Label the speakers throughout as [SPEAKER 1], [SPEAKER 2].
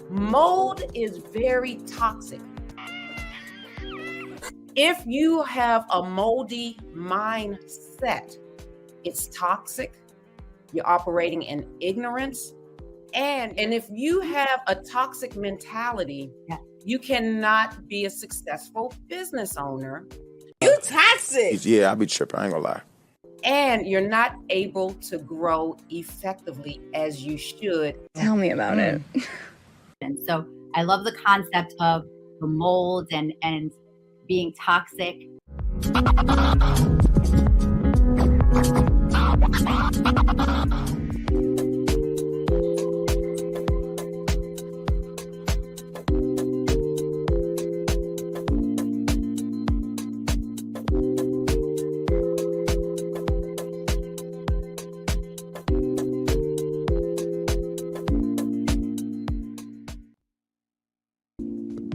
[SPEAKER 1] Mold is very toxic. If you have a moldy mindset, it's toxic. You're operating in ignorance. And if you have a toxic mentality, you cannot be a successful business owner.
[SPEAKER 2] You toxic.
[SPEAKER 3] Yeah, I be tripping. I ain't gonna lie.
[SPEAKER 1] And you're not able to grow effectively as you should.
[SPEAKER 2] Tell me about it.
[SPEAKER 4] And so I love the concept of the mold and being toxic.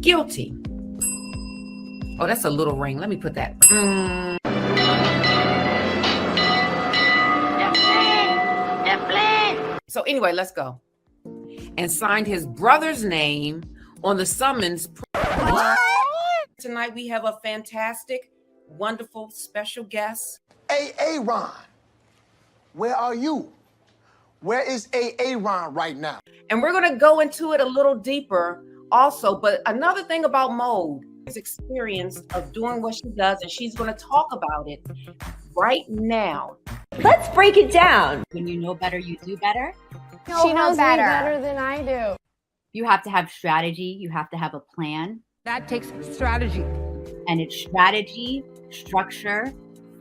[SPEAKER 1] Guilty. Oh, that's a little ring. Let me put that. So anyway, let's go. And signed his brother's name on the summons. What? Tonight we have a fantastic, wonderful, special guest.
[SPEAKER 5] Ron, where are you? Where is Ron right now?
[SPEAKER 1] And we're going to go into it a little deeper also. But another thing about mold is experience of doing what she does, and she's going to talk about it right now.
[SPEAKER 2] Let's break it down.
[SPEAKER 4] When you know better, you do better.
[SPEAKER 6] She knows better than I do.
[SPEAKER 4] You have to have strategy. You have to have a plan.
[SPEAKER 6] That takes strategy.
[SPEAKER 4] And it's strategy, structure,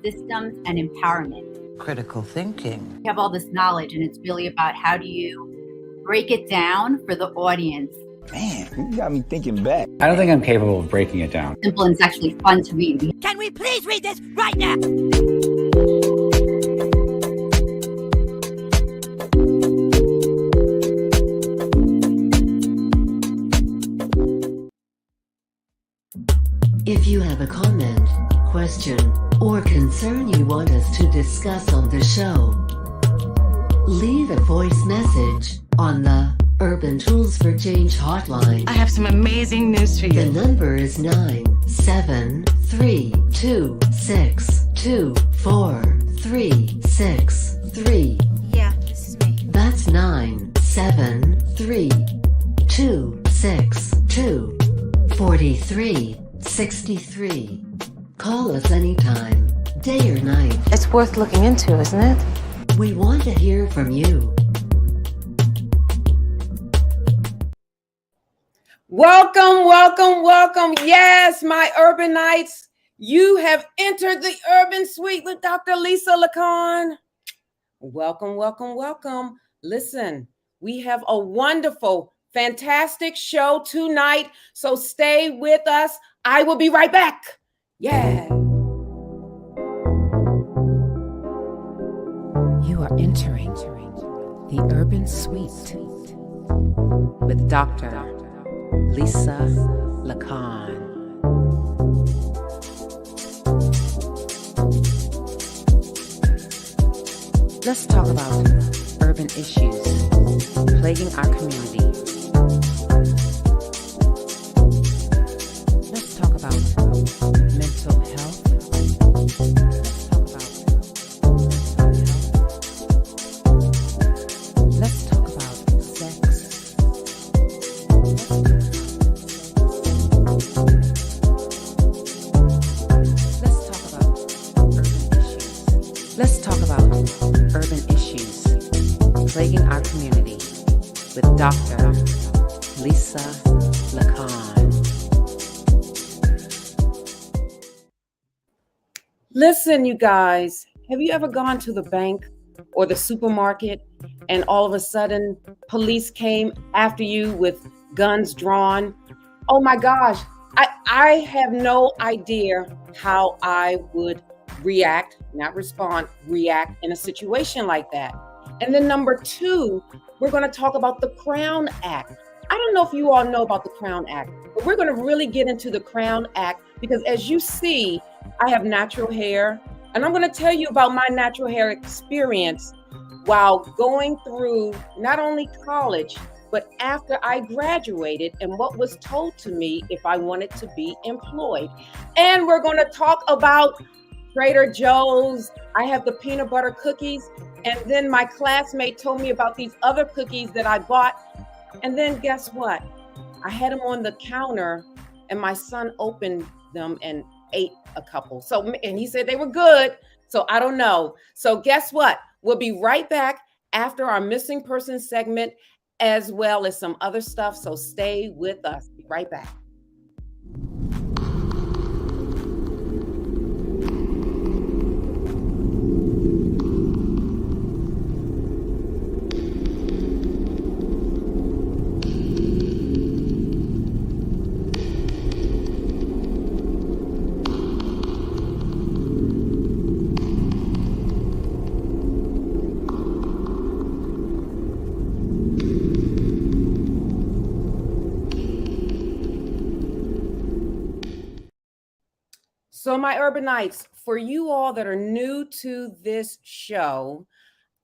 [SPEAKER 4] systems, and empowerment.
[SPEAKER 7] Critical thinking.
[SPEAKER 4] You have all this knowledge, and it's really about how do you break it down for the audience.
[SPEAKER 7] Man, you got me thinking back.
[SPEAKER 8] I don't think I'm capable of breaking it down.
[SPEAKER 4] Simple and it's actually fun to read.
[SPEAKER 2] Can we please read this right now?
[SPEAKER 9] If you have a comment, question, or concern you want us to discuss on the show, leave a voice message on the Urban Tools for Change hotline.
[SPEAKER 2] I have some amazing news for
[SPEAKER 9] The
[SPEAKER 2] you.
[SPEAKER 9] number is 973-264-3663.
[SPEAKER 2] Yeah, this is me.
[SPEAKER 9] That's 973-262-4363. Call us anytime, day or night.
[SPEAKER 6] It's worth looking into, isn't it?
[SPEAKER 9] We want to hear from you.
[SPEAKER 1] Welcome, welcome, welcome. Yes, my Urbanites, you have entered the Urban Suite with Dr. Lisa Lacan. Welcome, welcome, welcome. Listen, we have a wonderful, fantastic show tonight, so stay with us. I will be right back. Yeah. You are entering the Urban Suite with Dr. Lisa Lacan. Let's talk about urban issues plaguing our community. Let's talk about mental health. Let's talk about sex. Let's talk about urban issues plaguing our community with Dr. Lisa Lacan. Listen, you guys, have you ever gone to the bank or the supermarket and all of a sudden police came after you with guns drawn? Oh my gosh, I have no idea how I would react, not respond, react in a situation like that. And then number two, we're going to talk about the Crown Act. I don't know if you all know about the Crown Act, but we're going to really get into the Crown Act because as you see, I have natural hair, and I'm going to tell you about my natural hair experience while going through not only college, but after I graduated and what was told to me if I wanted to be employed. And we're going to talk about Trader Joe's. I have the peanut butter cookies. And then my classmate told me about these other cookies that I bought. And then guess what? I had them on the counter and my son opened them and ate a couple. And he said they were good. So I don't know. So guess what? We'll be right back after our missing person segment, as well as some other stuff. So stay with us. Be right back. So my urbanites, for you all that are new to this show,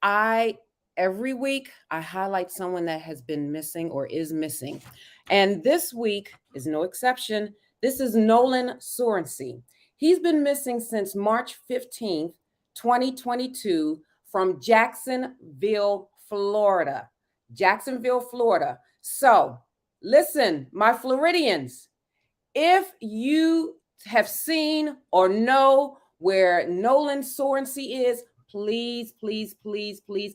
[SPEAKER 1] every week I highlight someone that has been missing or is missing. And this week is no exception. This is Nolan Sorensen. He's been missing since March 15th, 2022 from Jacksonville, Florida. Jacksonville, Florida. So listen, my Floridians, if you have seen or know where Nolan Sorensen is, please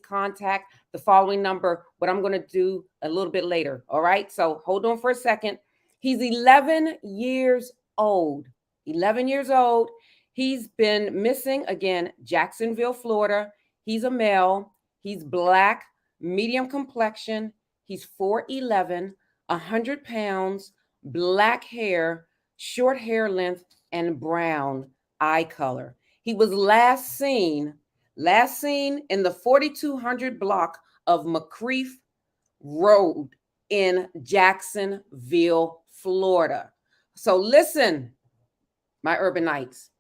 [SPEAKER 1] contact the following number, what I'm going to do a little bit later. All right. So hold on for a second. He's 11 years old. 11 years old. He's been missing, again, Jacksonville, Florida. He's a male. He's black, medium complexion. He's 4'11", 100 pounds, black hair, short hair length, and brown eye color. He was last seen in the 4200 block of McCreef Road in Jacksonville, Florida. So listen, my urbanites,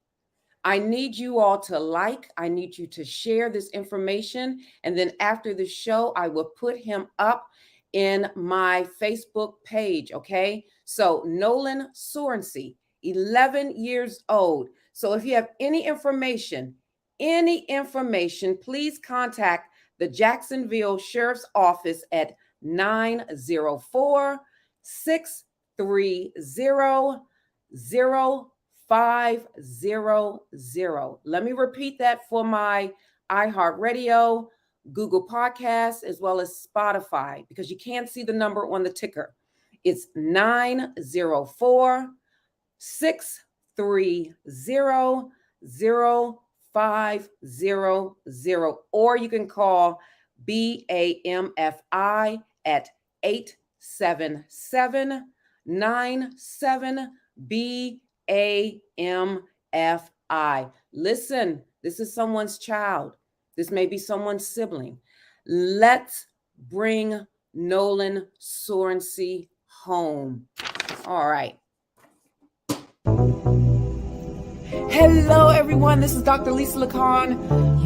[SPEAKER 1] I need you all to I need you to share this information. And then after the show, I will put him up in my Facebook page, okay? So Nolan Sorensen, 11 years old. So if you have any information, please contact the Jacksonville Sheriff's Office at 904-630-0500. Let me repeat that for my iHeartRadio, Google Podcasts, as well as Spotify, because you can't see the number on the ticker. It's 904-630-0500, or you can call BAMFI at 877-97-BAMFI. Listen, this is someone's child. This may be someone's sibling. Let's bring Nolan Sorensen home. All right. Hello, everyone. This is Dr. Lisa Lacan.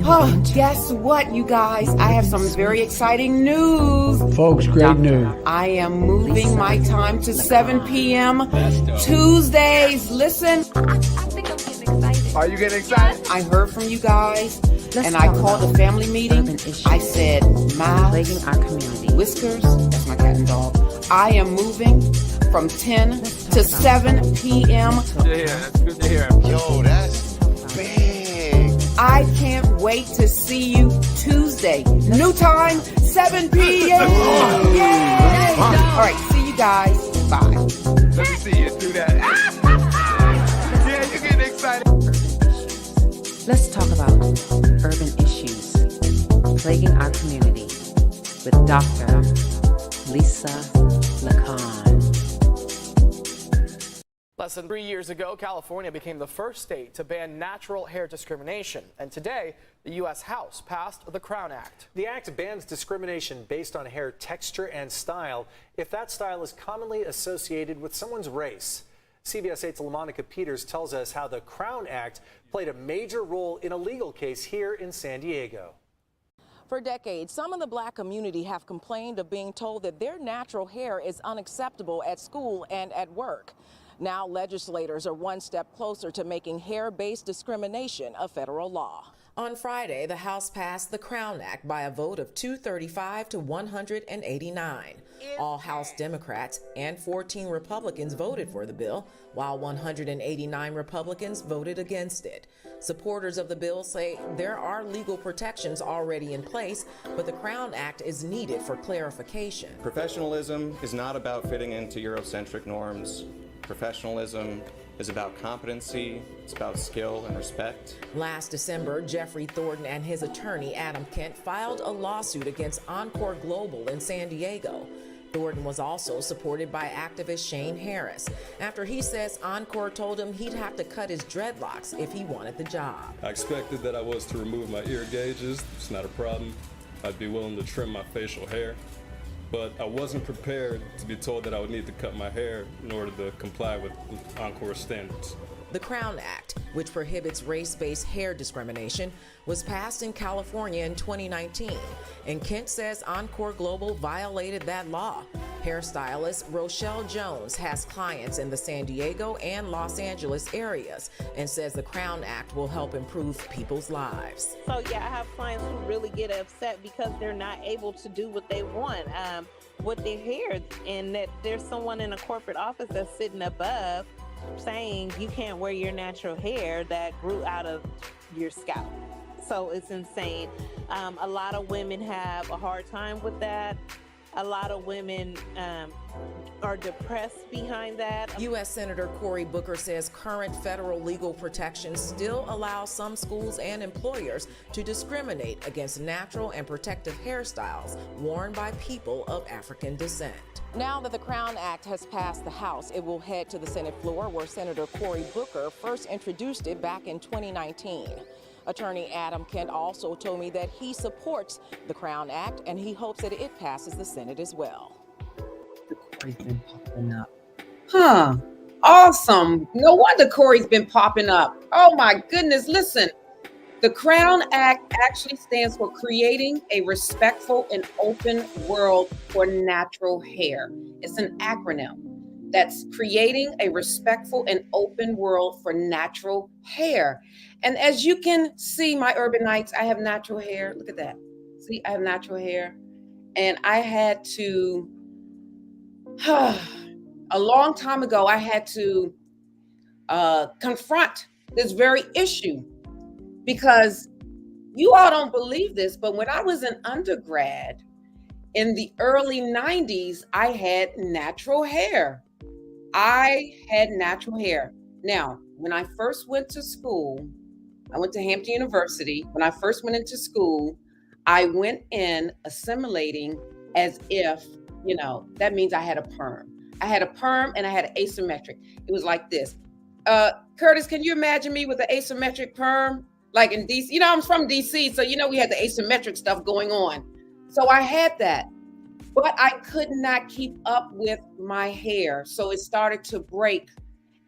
[SPEAKER 1] Oh, guess what, you guys? I have some very exciting news.
[SPEAKER 3] Folks, great news.
[SPEAKER 1] I am moving my time to 7 p.m. Tuesdays. Listen.
[SPEAKER 6] I think I'm getting excited.
[SPEAKER 5] Are you getting excited?
[SPEAKER 1] I heard from you guys, and I called a family meeting. I said, Miles, our community. Whiskers, that's my cat and dog. I am moving from 10 to 7 p.m.
[SPEAKER 5] Good to hear. That's good to hear. Yo, that's big.
[SPEAKER 1] I can't wait to see you Tuesday. New time, 7 p.m. Yay! All right, see you guys. Bye.
[SPEAKER 5] Let me see you do that. Yeah, you're getting excited.
[SPEAKER 10] Let's talk about urban issues plaguing our community with Dr. Lisa Lacan.
[SPEAKER 11] Less than 3 years ago, California became the first state to ban natural hair discrimination. And today, the U.S. House passed the Crown Act.
[SPEAKER 12] The act bans discrimination based on hair texture and style if that style is commonly associated with someone's race. CBS 8's LaMonica Peters tells us how the Crown Act played a major role in a legal case here in San Diego.
[SPEAKER 3] For decades, some in the Black community have complained of being told that their natural hair is unacceptable at school and at work. Now legislators are one step closer to making hair-based discrimination a federal law. On Friday, the House passed the Crown Act by a vote of 235 to 189. All House Democrats and 14 Republicans voted for the bill, while 189 Republicans voted against it. Supporters of the bill say there are legal protections already in place, but the Crown Act is needed for clarification.
[SPEAKER 13] Professionalism is not about fitting into Eurocentric norms. Professionalism is about competency, it's about skill and respect.
[SPEAKER 3] Last December, Jeffrey Thornton and his attorney, Adam Kent, filed a lawsuit against Encore Global in San Diego. Thornton was also supported by activist Shane Harris, after he says Encore told him he'd have to cut his dreadlocks if he wanted the job.
[SPEAKER 14] I expected that I was to remove my ear gauges. It's not a problem. I'd be willing to trim my facial hair. But I wasn't prepared to be told that I would need to cut my hair in order to comply with Encore standards.
[SPEAKER 3] The Crown Act, which prohibits race-based hair discrimination, was passed in California in 2019, and Kent says Encore Global violated that law. Hairstylist Rochelle Jones has clients in the San Diego and Los Angeles areas and says the Crown Act will help improve people's lives.
[SPEAKER 15] So yeah, I have clients who really get upset because they're not able to do what they want with their hair, and that there's someone in a corporate office that's sitting above saying you can't wear your natural hair that grew out of your scalp. So it's insane. A lot of women have a hard time with that. A lot of women are depressed behind that.
[SPEAKER 3] U.S. Senator Cory Booker says current federal legal protections still allow some schools and employers to discriminate against natural and protective hairstyles worn by people of African descent. Now that the Crown Act has passed the House, it will head to the Senate floor, where Senator Cory Booker first introduced it back in 2019. Attorney Adam Kent also told me that he supports the Crown Act and he hopes that it passes the Senate as well.
[SPEAKER 1] Cory's been popping up. Huh. Awesome. No wonder Cory's been popping up. Oh my goodness. Listen, the Crown Act actually stands for Creating a Respectful and Open World for Natural Hair. It's an acronym. That's Creating a Respectful and Open World for Natural Hair. And as you can see, my urbanites, I have natural hair. Look at that. See, I have natural hair. And I had to, a long time ago, I had to confront this very issue, because you all don't believe this, but when I was an undergrad in the early 90s, I had natural hair. I had natural hair. Now, when I first went to school, I went to Hampton University. When I first went into school, I went in assimilating as if, that means I had a perm. I had a perm and I had an asymmetric. It was like this. Curtis, can you imagine me with an asymmetric perm? Like in DC, I'm from DC, so we had the asymmetric stuff going on. So I had that, but I could not keep up with my hair. So it started to break,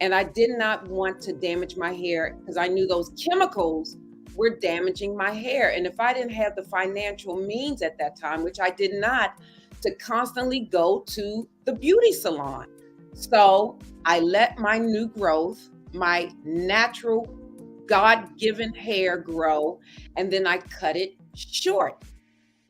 [SPEAKER 1] and I did not want to damage my hair because I knew those chemicals were damaging my hair. And if I didn't have the financial means at that time, which I did not, to constantly go to the beauty salon. So I let my new growth, my natural God-given hair grow, and then I cut it short.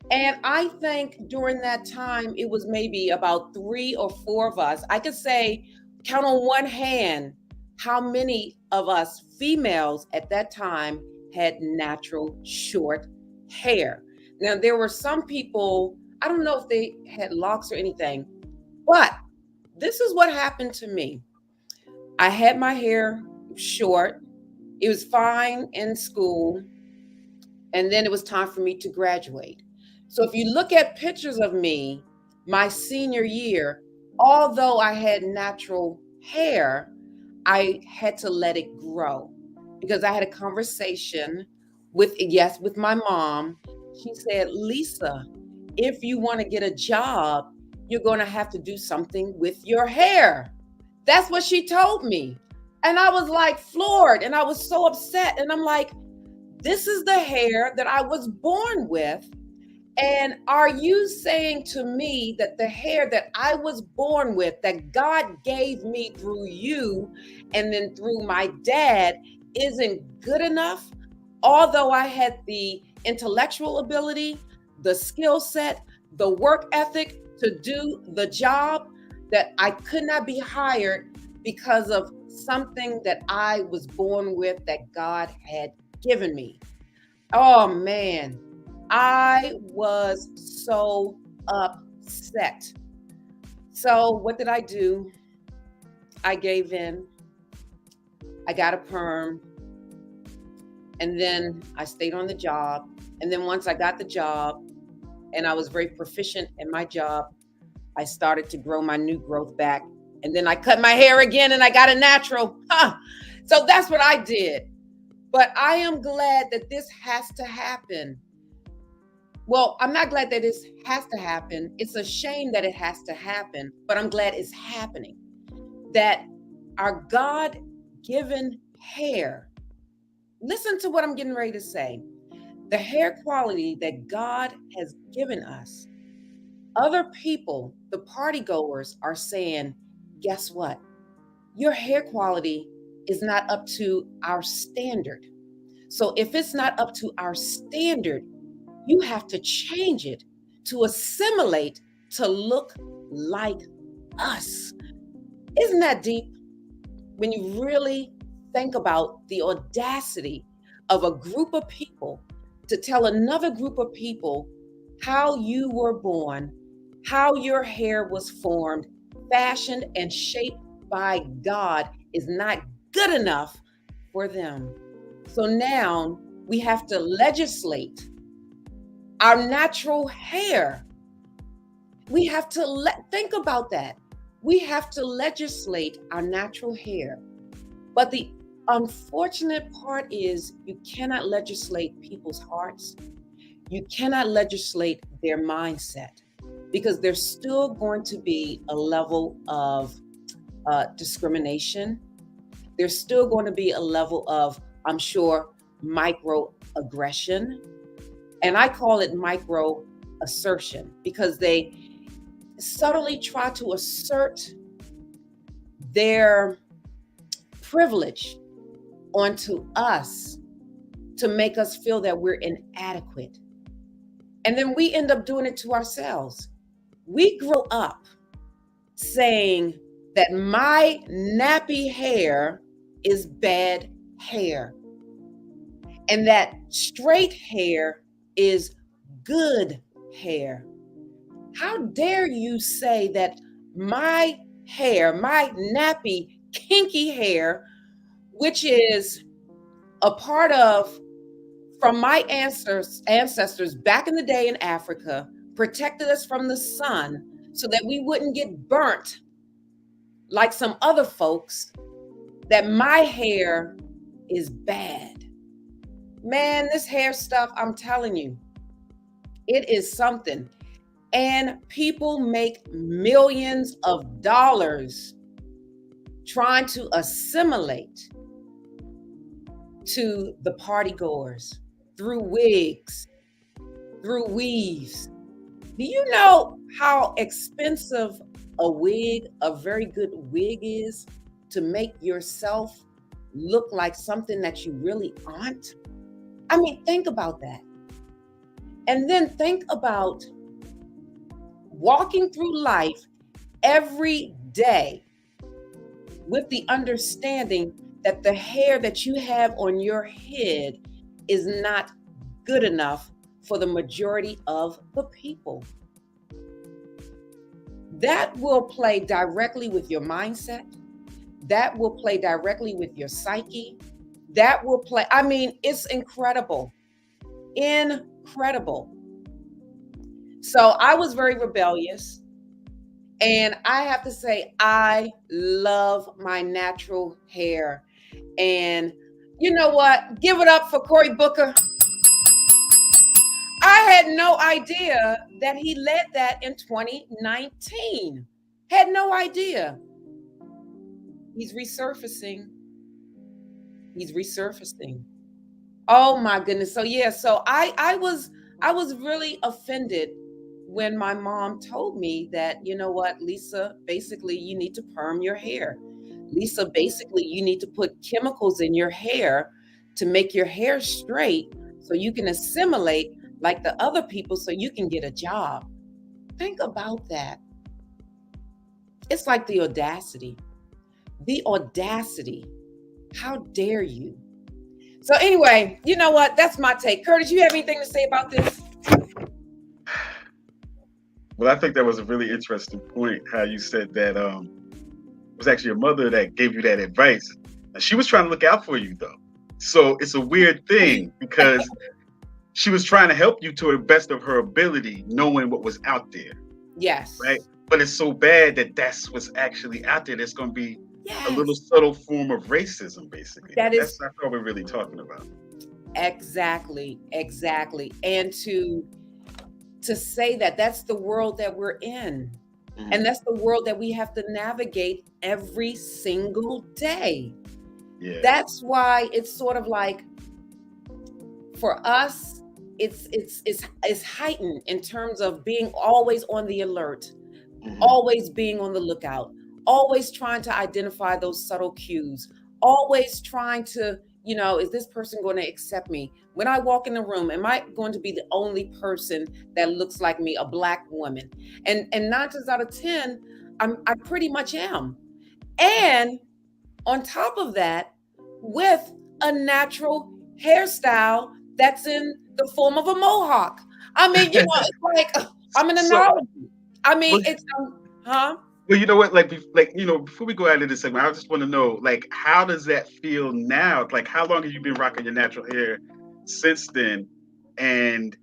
[SPEAKER 1] And I think during that time, it was maybe about 3 or 4 of us. I could say, count on one hand, how many of us females at that time had natural short hair. Now, there were some people, I don't know if they had locks or anything, but this is what happened to me. I had my hair short. It was fine in school, and then it was time for me to graduate. So if you look at pictures of me, my senior year, although I had natural hair, I had to let it grow because I had a conversation with my mom. She said, Lisa, if you want to get a job, you're going to have to do something with your hair. That's what she told me. And I was like floored, and I was so upset. And I'm like, this is the hair that I was born with. And are you saying to me that the hair that I was born with, that God gave me through you and then through my dad, isn't good enough? Although I had the intellectual ability, the skill set, the work ethic to do the job, that I could not be hired because of something that I was born with that God had given me. Oh man, I was so upset. So what did I do? I gave in. I got a perm. And then I stayed on the job. And then once I got the job and I was very proficient in my job, I started to grow my new growth back. And then I cut my hair again and I got a natural. So that's what I did. But I am glad that this has to happen. Well, I'm not glad that this has to happen. It's a shame that it has to happen, but I'm glad it's happening. That our God-given hair, listen to what I'm getting ready to say. The hair quality that God has given us, other people, the party goers, are saying, guess what? Your hair quality is not up to our standard. So if it's not up to our standard, you have to change it to assimilate to look like us. Isn't that deep? When you really think about the audacity of a group of people to tell another group of people how you were born, how your hair was formed, fashioned, and shaped by God is not good enough for them. So now we have to legislate our natural hair. We have to think about that. We have to legislate our natural hair. But the unfortunate part is you cannot legislate people's hearts. You cannot legislate their mindset because there's still going to be a level of discrimination. There's still going to be a level of, I'm sure, microaggression. And I call it micro assertion because they subtly try to assert their privilege onto us to make us feel that we're inadequate. And then we end up doing it to ourselves. We grow up saying that my nappy hair is bad hair and that straight hair is good hair. How dare you say that my hair, my nappy, kinky hair, which is a part of from my ancestors back in the day in Africa, protected us from the sun so that we wouldn't get burnt like some other folks, that my hair is bad. Man, this hair stuff, I'm telling you, it is something. And people make millions of dollars trying to assimilate to the party goers through wigs, through weaves. Do you know how expensive a wig, a very good wig is to make yourself look like something that you really aren't? I mean, think about that. And then think about walking through life every day with the understanding that the hair that you have on your head is not good enough for the majority of the people. That will play directly with your mindset. That will play directly with your psyche. That will play, I mean, it's incredible. Incredible. So I was very rebellious. And I have to say, I love my natural hair. And you know what? Give it up for Cory Booker. I had no idea that he led that in 2019. Had no idea. He's resurfacing. He's resurfacing. Oh my goodness. So yeah, so I was I was really offended when my mom told me that, you know what, Lisa, basically you need to perm your hair. Lisa, basically you need to put chemicals in your hair to make your hair straight so you can assimilate like the other people so you can get a job. Think about that. It's like the audacity. The audacity. How dare you? So anyway, you know what? That's my take. Curtis, you have anything to say about this?
[SPEAKER 16] Well, I think that was a really interesting point, how you said that it was actually your mother that gave you that advice. And she was trying to look out for you, though. So it's a weird thing because she was trying to help you to the best of her ability, knowing what was out there.
[SPEAKER 1] Yes.
[SPEAKER 16] Right? But it's so bad that that's what's actually out there. There's going to be a little subtle form of racism, basically. That's all we're really talking about.
[SPEAKER 1] Exactly. And to say that that's the world that we're in. Mm-hmm. And that's the world that we have to navigate every single day. Yeah. That's why it's sort of like, for us, it's heightened in terms of being always on the alert, always being on the lookout, always trying to identify those subtle cues, always trying to, is this person going to accept me? When I walk in the room, am I going to be the only person that looks like me, a Black woman? And 9 times out of 10, I pretty much am. And on top of that, with a natural hairstyle that's in the form of a mohawk. I mean, it's like I'm an analogy. I mean, it's huh?
[SPEAKER 16] Well, you know what? Before we go out of this segment, I just want to know, how does that feel now? Like, how long have you been rocking your natural hair since then? And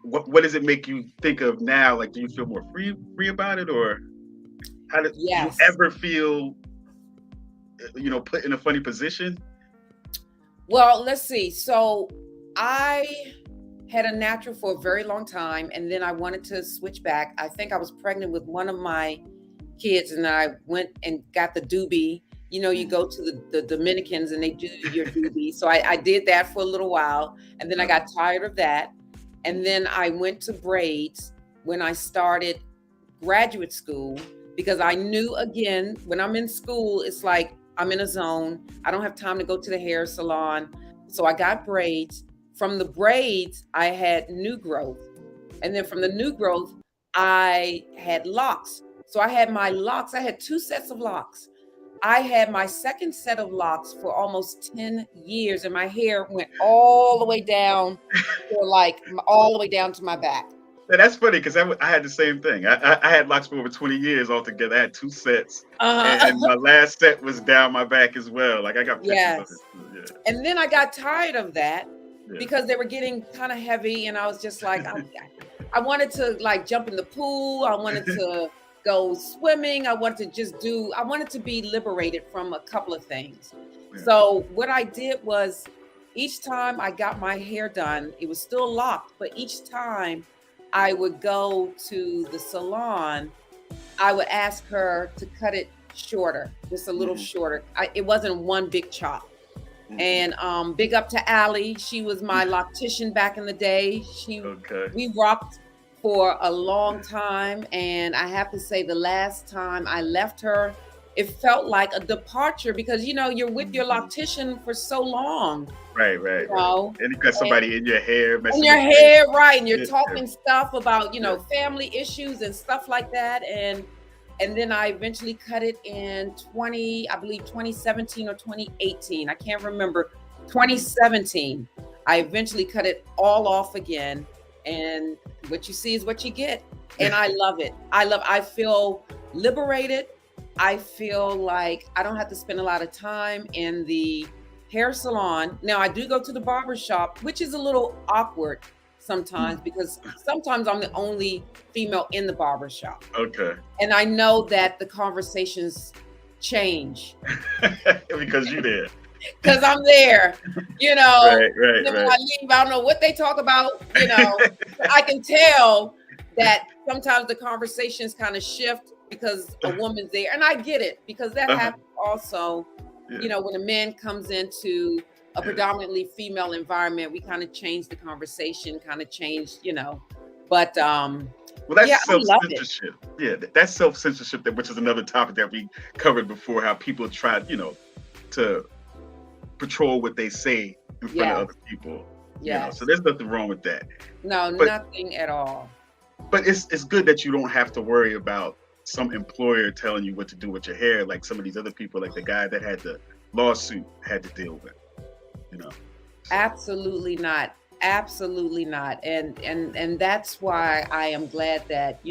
[SPEAKER 16] what does it make you think of now? Like, do you feel more free about it, or do you ever feel, put in a funny position?
[SPEAKER 1] Well, let's see. So I had a natural for a very long time, and then I wanted to switch back. I think I was pregnant with one of my kids, and I went and got the doobie. You go to the Dominicans and they do your doobie. So I did that for a little while, and then I got tired of that. And then I went to braids when I started graduate school, because I knew, again, when I'm in school, it's like I'm in a zone. I don't have time to go to the hair salon. So I got braids. From the braids, I had new growth. And then from the new growth, I had locks. So I had my locks. I had 2 sets of locks. I had my second set of locks for almost 10 years, and my hair went all the way down all the way down to my back.
[SPEAKER 16] Yeah, that's funny, because I had the same thing. I had locks for over 20 years altogether. I had 2 sets, and my last set was down my back as well. Like, I got pictures of it. Yeah.
[SPEAKER 1] And then I got tired of that because they were getting kind of heavy, and I was just like, I wanted to jump in the pool. I wanted to go swimming. I wanted to be liberated from a couple of things. Yeah. So what I did was, each time I got my hair done, it was still locked, but each time I would go to the salon, I would ask her to cut it shorter, just a little shorter. It wasn't one big chop. And big up to Allie. She was my loctician back in the day. We rocked for a long time. And I have to say, the last time I left her, it felt like a departure, because, you're with your loctician for so long.
[SPEAKER 16] Right. And you got somebody in your hair.
[SPEAKER 1] In your hair, right. And you're talking stuff about, family issues and stuff like that. And then I eventually cut it in 2017 or 2018. I can't remember. 2017. I eventually cut it all off again. And what you see is what you get. And I love it. I feel liberated. I feel like I don't have to spend a lot of time in the hair salon. Now, I do go to the barber shop, which is a little awkward sometimes, because sometimes I'm the only female in the barber shop.
[SPEAKER 16] Okay.
[SPEAKER 1] And I know that the conversations change.
[SPEAKER 16] Because you're there.
[SPEAKER 1] Because I'm there,
[SPEAKER 16] Right.
[SPEAKER 1] When I leave, I don't know what they talk about, I can tell that sometimes the conversations kind of shift because a woman's there. And I get it, because that happens also, when a man comes into a predominantly female environment, we kind of changed the conversation, kind of changed, but
[SPEAKER 16] Well, that's
[SPEAKER 1] yeah, I love it.
[SPEAKER 16] self-censorship. Yeah, that's self-censorship, which is another topic that we covered before, how people try, to patrol what they say in front of
[SPEAKER 1] Yeah,
[SPEAKER 16] other people. So
[SPEAKER 1] yes.
[SPEAKER 16] there's nothing wrong with that.
[SPEAKER 1] No,
[SPEAKER 16] But
[SPEAKER 1] nothing at all.
[SPEAKER 16] but it's good that you don't have to worry about some employer telling you what to do with your hair, like some of these other people, like the guy that had the lawsuit had to deal with. So,
[SPEAKER 1] Absolutely not. Absolutely not. And that's why I am glad that,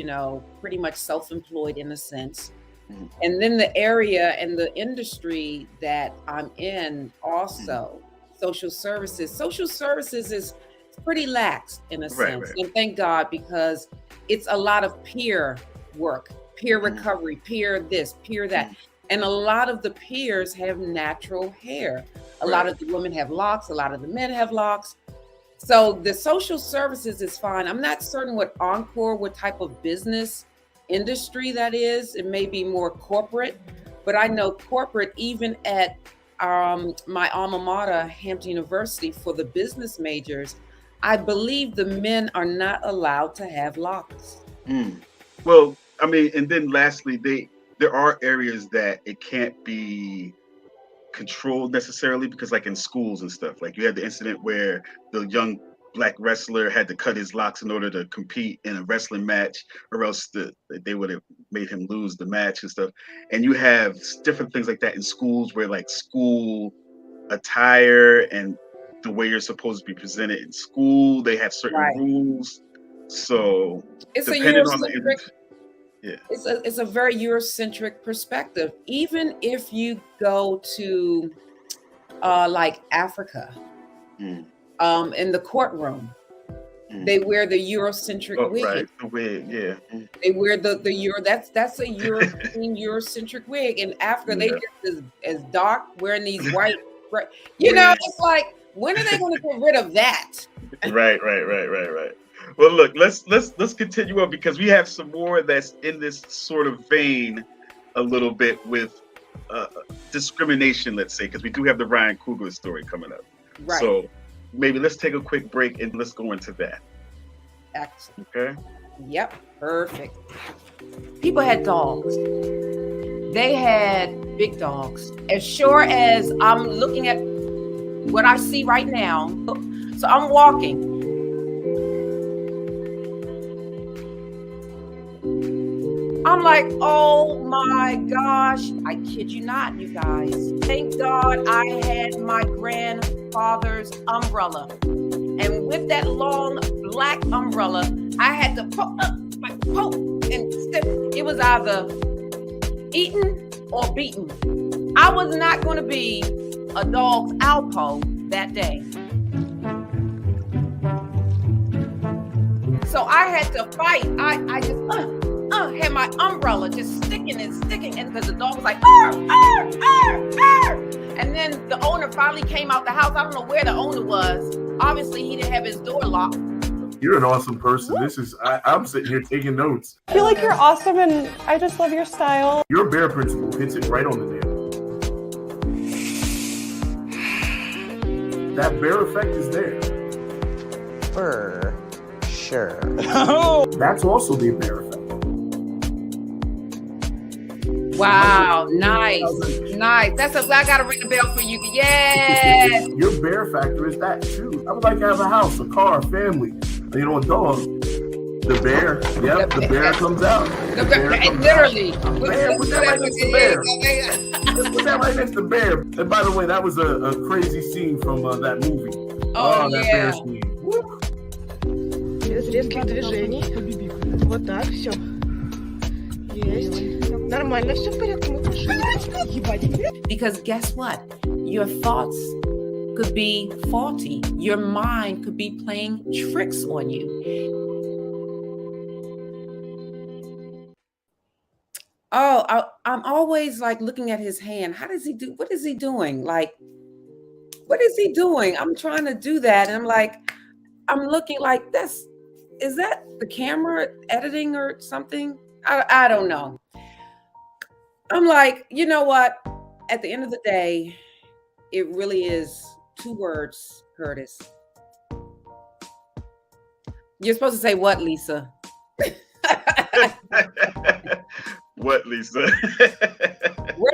[SPEAKER 1] pretty much self-employed in a sense.
[SPEAKER 16] mhm,
[SPEAKER 1] And then the area and the industry that I'm in
[SPEAKER 16] mhm.
[SPEAKER 1] also, social services. Social services is pretty lax in a
[SPEAKER 16] Right,
[SPEAKER 1] sense.
[SPEAKER 16] right.
[SPEAKER 1] And thank God, because it's a lot of peer work, peer
[SPEAKER 16] Mhm,
[SPEAKER 1] recovery, peer this, peer that.
[SPEAKER 16] mhm.
[SPEAKER 1] And a lot of the peers have natural hair. A lot
[SPEAKER 16] Right.
[SPEAKER 1] of the women have locks, a lot of the men have locks. So the social services is fine. I'm not certain what type of business industry that is. It may be more corporate, but I know corporate, even at my alma mater, Hampton University, for the business majors, I believe the men are not allowed to have locks.
[SPEAKER 16] Mm. Well, I mean, and then lastly, there are areas that it can't be controlled necessarily, because like in schools and stuff, like you had the incident where the young black wrestler had to cut his locks in order to compete in a wrestling match, or else they would have made him lose the match and stuff. And you have different things like that in schools, where like school attire and the way you're supposed to be presented in school, they have certain
[SPEAKER 1] Right.
[SPEAKER 16] rules. So
[SPEAKER 1] It's a
[SPEAKER 16] depending on the
[SPEAKER 1] Eurocentric
[SPEAKER 16] yeah.
[SPEAKER 1] it's a very Eurocentric perspective. Even if you go to like Africa,
[SPEAKER 16] Mm,
[SPEAKER 1] in the courtroom,
[SPEAKER 16] mm.
[SPEAKER 1] they wear the Eurocentric
[SPEAKER 16] Oh,
[SPEAKER 1] wig.
[SPEAKER 16] right. The wig, yeah. Mm.
[SPEAKER 1] They wear the Euro. That's a European Eurocentric wig. In Africa, they
[SPEAKER 16] Yeah.
[SPEAKER 1] just as dark, wearing these white. Right.
[SPEAKER 16] Wigs.
[SPEAKER 1] It's like, when are they going to get rid of that?
[SPEAKER 16] Right, right, right, right, right. Well, look, let's continue on, because we have some more that's in this sort of vein a little bit with uh, discrimination, let's say, because we do have the Ryan Coogler story coming up.
[SPEAKER 1] Right.
[SPEAKER 16] So maybe let's take a quick break and let's go into that.
[SPEAKER 1] Excellent.
[SPEAKER 16] Okay.
[SPEAKER 1] Yep. Perfect. People had dogs. They had big dogs. As sure as I'm looking at what I see right now, so I'm walking. I'm like, oh my gosh. I kid you not, you guys. Thank God I had my grandfather's umbrella. And with that long black umbrella, I had to poke and step. It was either eaten or beaten. I was not going to be a dog's Alpo that day. So I had to fight. I just had my umbrella just sticking, and because the dog was like, arr, arr, arr, arr. And then the owner finally came out the house. I don't know where the owner was. Obviously, he didn't have his door locked.
[SPEAKER 17] You're an awesome person. I'm sitting here taking notes.
[SPEAKER 18] I feel like you're awesome, and I just love your style.
[SPEAKER 17] Your bear principle hits it right on the nail. That bear effect is there.
[SPEAKER 7] For sure.
[SPEAKER 17] That's also the bear effect.
[SPEAKER 1] Wow, nice. I gotta ring the bell for you. Yes.
[SPEAKER 17] Your bear factor is that too. I would like to have a house, a car, a family, a dog. The bear, the bear comes out.
[SPEAKER 1] The bear comes literally.
[SPEAKER 17] Out. Put that right next to bear. Put that right next to bear. And by the way, that was a crazy scene from that movie.
[SPEAKER 1] Oh,
[SPEAKER 17] that
[SPEAKER 1] yeah.
[SPEAKER 17] bear scene.
[SPEAKER 18] Без резких движений. Вот так, все. Есть. Нормально, все в порядке, мы пошли. Ебать.
[SPEAKER 1] Because guess what? Your thoughts could be faulty. Your mind could be playing tricks on you. Oh, I'm always like looking at his hand. How does he do? What is he doing? Like, what is he doing? I'm trying to do that. And I'm like, I'm looking like is that the camera editing or something? I don't know. I'm like, you know what? At the end of the day, it really is two words, Curtis. You're supposed to say what, Lisa?
[SPEAKER 16] What, Lisa?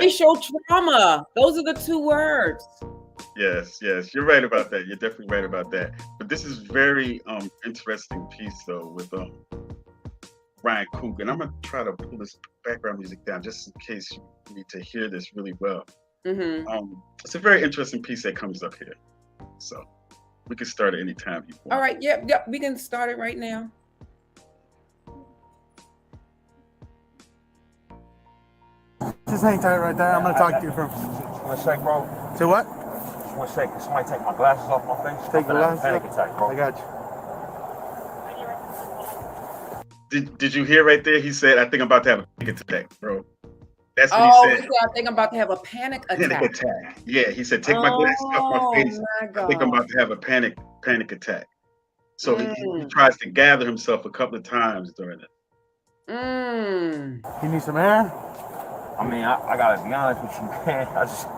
[SPEAKER 1] Racial trauma. Those are the two words.
[SPEAKER 16] Yes, you're right about that. You're definitely right about that. But this is very interesting piece though with Ryan Coogler. And I'm gonna try to pull this background music down just in case you need to hear this really well. It's a very interesting piece that comes up here. So we can start at any time you want.
[SPEAKER 1] All right, yep, we can start it right now.
[SPEAKER 19] Just hang tight right there. I'm gonna talk to you for
[SPEAKER 20] One sec, bro.
[SPEAKER 19] Say what?
[SPEAKER 20] Just 1 sec. Somebody take my glasses off my face.
[SPEAKER 19] Take your glasses
[SPEAKER 20] panic
[SPEAKER 19] off?
[SPEAKER 20] attack, bro.
[SPEAKER 19] I got you.
[SPEAKER 16] Did you hear right there? He said, "I think I'm about to have a panic attack, bro." That's what
[SPEAKER 1] Oh,
[SPEAKER 16] he said.
[SPEAKER 1] I think I'm about to have a panic attack.
[SPEAKER 16] Panic attack. Yeah, he said, "Take my glasses off my face.
[SPEAKER 1] My
[SPEAKER 16] I think I'm
[SPEAKER 1] God.
[SPEAKER 16] about to have a panic attack." So he tries to gather himself a couple of times during it.
[SPEAKER 19] You need some air?
[SPEAKER 20] I mean, I gotta be honest with you, man. I just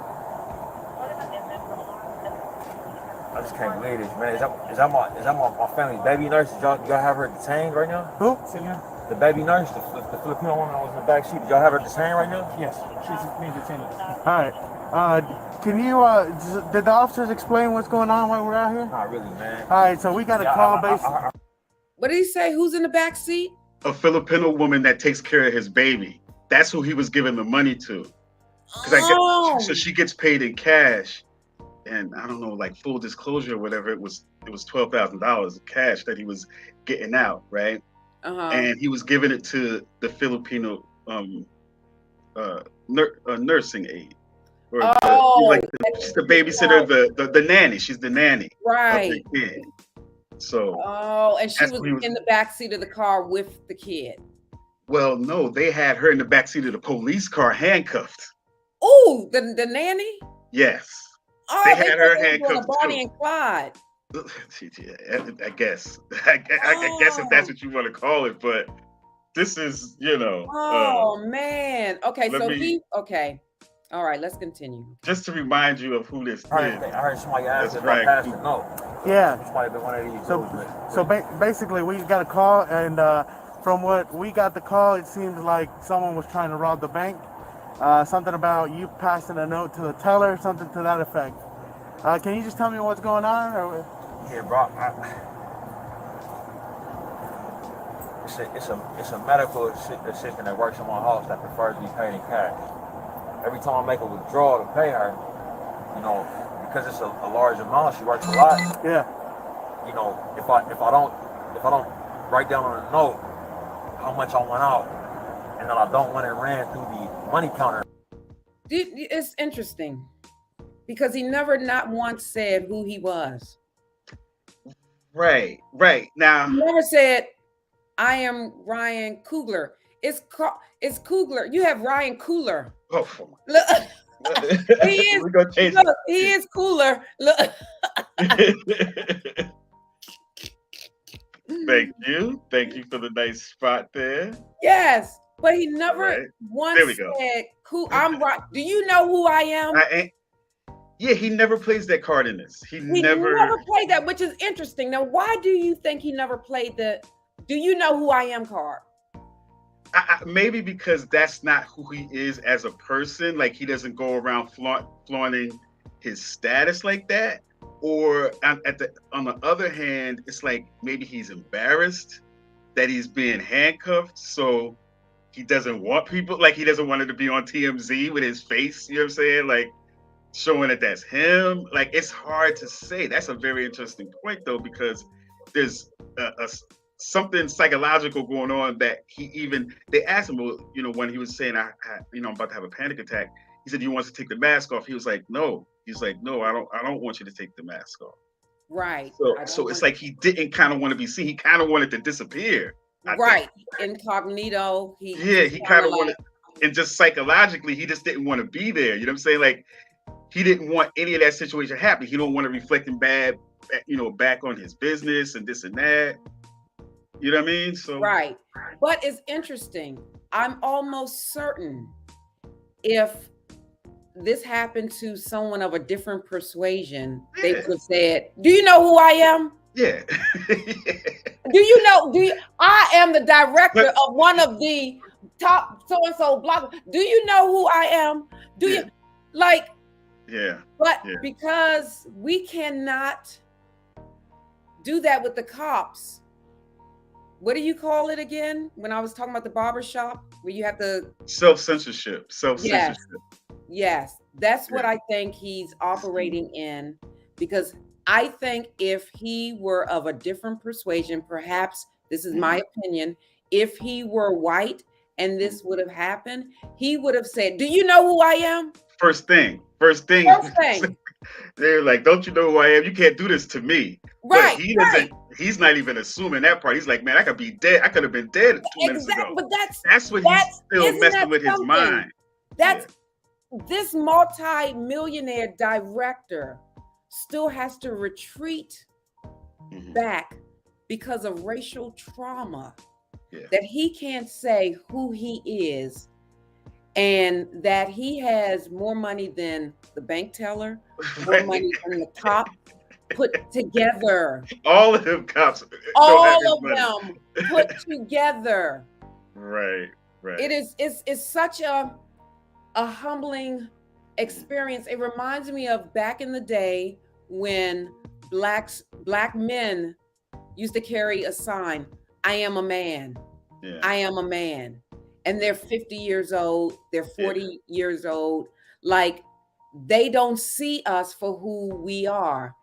[SPEAKER 20] can't believe this, man. Is that my family's baby nurse? Did y'all have her detained right now?
[SPEAKER 19] Who?
[SPEAKER 20] The baby nurse, the Filipino woman that was in the back seat. Did y'all have her detained right now?
[SPEAKER 19] Yes, she's being detained. All right. Can you, did the officers explain what's going on while we're out here?
[SPEAKER 20] Not really, man.
[SPEAKER 19] All right, so we got a call based.
[SPEAKER 1] What did he say? Who's in the back seat?
[SPEAKER 16] A Filipino woman that takes care of his baby. That's who he was giving the money to. So she gets paid in cash, and I don't know, like full disclosure or whatever. It was $12,000 in cash that he was getting out, right? And he was giving it to the Filipino nursing aide. Or she's the babysitter, the nanny. She's the nanny.
[SPEAKER 1] Right.
[SPEAKER 16] Of the kid. So.
[SPEAKER 1] And she was in the back seat of the car with the kid.
[SPEAKER 16] Well, no, they had her in the backseat of the police car, handcuffed.
[SPEAKER 1] Oh, the nanny?
[SPEAKER 16] Yes.
[SPEAKER 1] Oh,
[SPEAKER 16] they had her handcuffed
[SPEAKER 1] Bonnie and Clyde.
[SPEAKER 16] I guess. I guess if that's what you want to call it, but this is,
[SPEAKER 1] Oh man. Okay, so
[SPEAKER 16] okay.
[SPEAKER 1] All right, let's continue.
[SPEAKER 16] Just to remind you of who this is.
[SPEAKER 20] I heard somebody ask if I passed the note.
[SPEAKER 19] Yeah.
[SPEAKER 20] This might have been one of these.
[SPEAKER 19] So basically, we got a call, and from what we got the call, it seemed like someone was trying to rob the bank. Something about you passing a note to the teller, something to that effect. Can you just tell me what's going on? Or?
[SPEAKER 20] Yeah, bro. It's a medical assistant that works in my house that prefers to be paid in cash. Every time I make a withdrawal to pay her, because it's a large amount, she works a lot.
[SPEAKER 19] Yeah.
[SPEAKER 20] If I don't write down on a note how much I went out, and then I don't want it ran through the money counter.
[SPEAKER 1] It's interesting because he never not once said who he was.
[SPEAKER 16] Right. Now
[SPEAKER 1] he never said, "I am Ryan Coogler." It's Coogler. You have Ryan Coogler.
[SPEAKER 16] Oh,
[SPEAKER 1] look, he is cooler. Look.
[SPEAKER 16] Thank you for the nice spot there.
[SPEAKER 1] Yes, but he never once said, "Who I'm right." Do you know who I am?
[SPEAKER 16] Yeah, he never plays that card in this. He never
[SPEAKER 1] played that, which is interesting. Now, why do you think he never played the "Do you know who I am" card?
[SPEAKER 16] Maybe because that's not who he is as a person. Like, he doesn't go around flaunting his status like that. Or on the other hand, it's like maybe he's embarrassed that he's being handcuffed, so he doesn't want people, like he doesn't want it to be on TMZ with his face, you know what I'm saying? Like showing that that's him. Like, it's hard to say. That's a very interesting point though, because there's something psychological going on that they asked him, when he was saying, I'm about to have a panic attack. He said, "You want to take the mask off?" He was like, "No." He's like, "No, I don't want you to take the mask off."
[SPEAKER 1] Right.
[SPEAKER 16] So it's like he didn't kind of want to be seen. He kind of wanted to disappear.
[SPEAKER 1] Right. Incognito.
[SPEAKER 16] He kind of wanted, and just psychologically, he just didn't want to be there. You know what I'm saying? Like, he didn't want any of that situation happening. He don't want to reflect him bad, back on his business and this and that. You know what I mean? So
[SPEAKER 1] right. But it's interesting. I'm almost certain if this happened to someone of a different persuasion, they would have said, "Do you know who I am?
[SPEAKER 16] Yeah.
[SPEAKER 1] Do you know? I am the director of one of the top so and so block. Do you know who I am? Do you like?"
[SPEAKER 16] Yeah.
[SPEAKER 1] But because we cannot do that with the cops. What do you call it again? When I was talking about the barber shop, where you have to
[SPEAKER 16] Self-censorship.
[SPEAKER 1] Yes, that's what I think he's operating in, because I think if he were of a different persuasion, perhaps this is my opinion, if he were white and this would have happened, he would have said, "Do you know who I am?"
[SPEAKER 16] First thing. They're like, "Don't you know who I am? You can't do this to me." But he doesn't. He's not even assuming that part. He's like, "Man, I could be dead. I could have been dead 2 minutes ago."
[SPEAKER 1] But
[SPEAKER 16] that's what he's still messing with his mind.
[SPEAKER 1] That's this multi-millionaire director still has to retreat back because of racial trauma, that he can't say who he is, and that he has more money than the bank teller, more money than the cop put together.
[SPEAKER 16] All of them cops.
[SPEAKER 1] All of them put together.
[SPEAKER 16] Right.
[SPEAKER 1] It's such a humbling experience. It reminds me of back in the day when black men used to carry a sign, "I am a man. I am a man." And they're 50 years old, they're 40 years old. Like, they don't see us for who we are.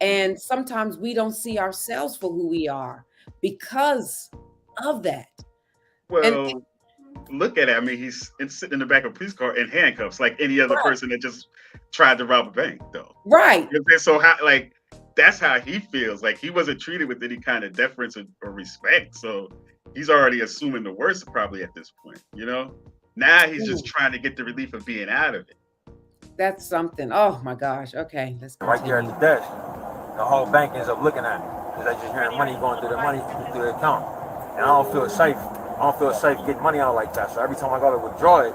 [SPEAKER 1] And sometimes we don't see ourselves for who we are because of that.
[SPEAKER 16] Well, look at it. I mean, he's sitting in the back of a police car in handcuffs, like any other person that just tried to rob a bank, though.
[SPEAKER 1] Right.
[SPEAKER 16] So how, like, that's how he feels. Like, he wasn't treated with any kind of deference or respect. So he's already assuming the worst probably at this point, you know? Now he's just trying to get the relief of being out of it.
[SPEAKER 1] That's something. Oh my gosh. Okay, let's
[SPEAKER 20] right there at the desk. The whole bank ends up looking at me because they just hearing money going through the account. And I don't feel safe. I don't feel safe getting money out like that. So every time I go to withdraw it,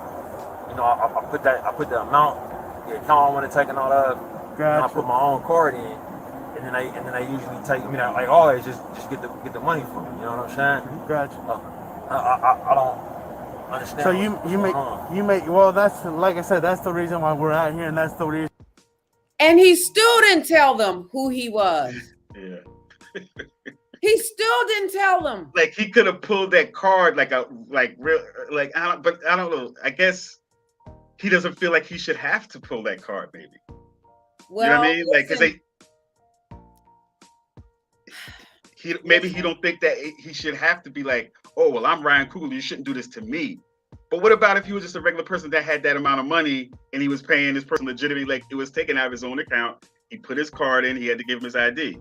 [SPEAKER 20] you know, I put the amount, the account I want to take out of, and I put my own card in, and then they usually take, you know, like always just get the money from me. You know what I'm saying?
[SPEAKER 19] Gotcha.
[SPEAKER 20] I don't understand.
[SPEAKER 19] So you make well. That's, like I said, that's the reason why we're out here, and that's the reason.
[SPEAKER 1] And he still didn't tell them who he was. He still didn't tell them.
[SPEAKER 16] Like, he could have pulled that card but I don't know. I guess he doesn't feel like he should have to pull that card, maybe.
[SPEAKER 1] Well,
[SPEAKER 16] you know what I mean? Like, because maybe he don't think that he should have to be like, "Oh, well, I'm Ryan Coogler, you shouldn't do this to me." But what about if he was just a regular person that had that amount of money and he was paying this person legitimately, like it was taken out of his own account? He put his card in, he had to give him his ID.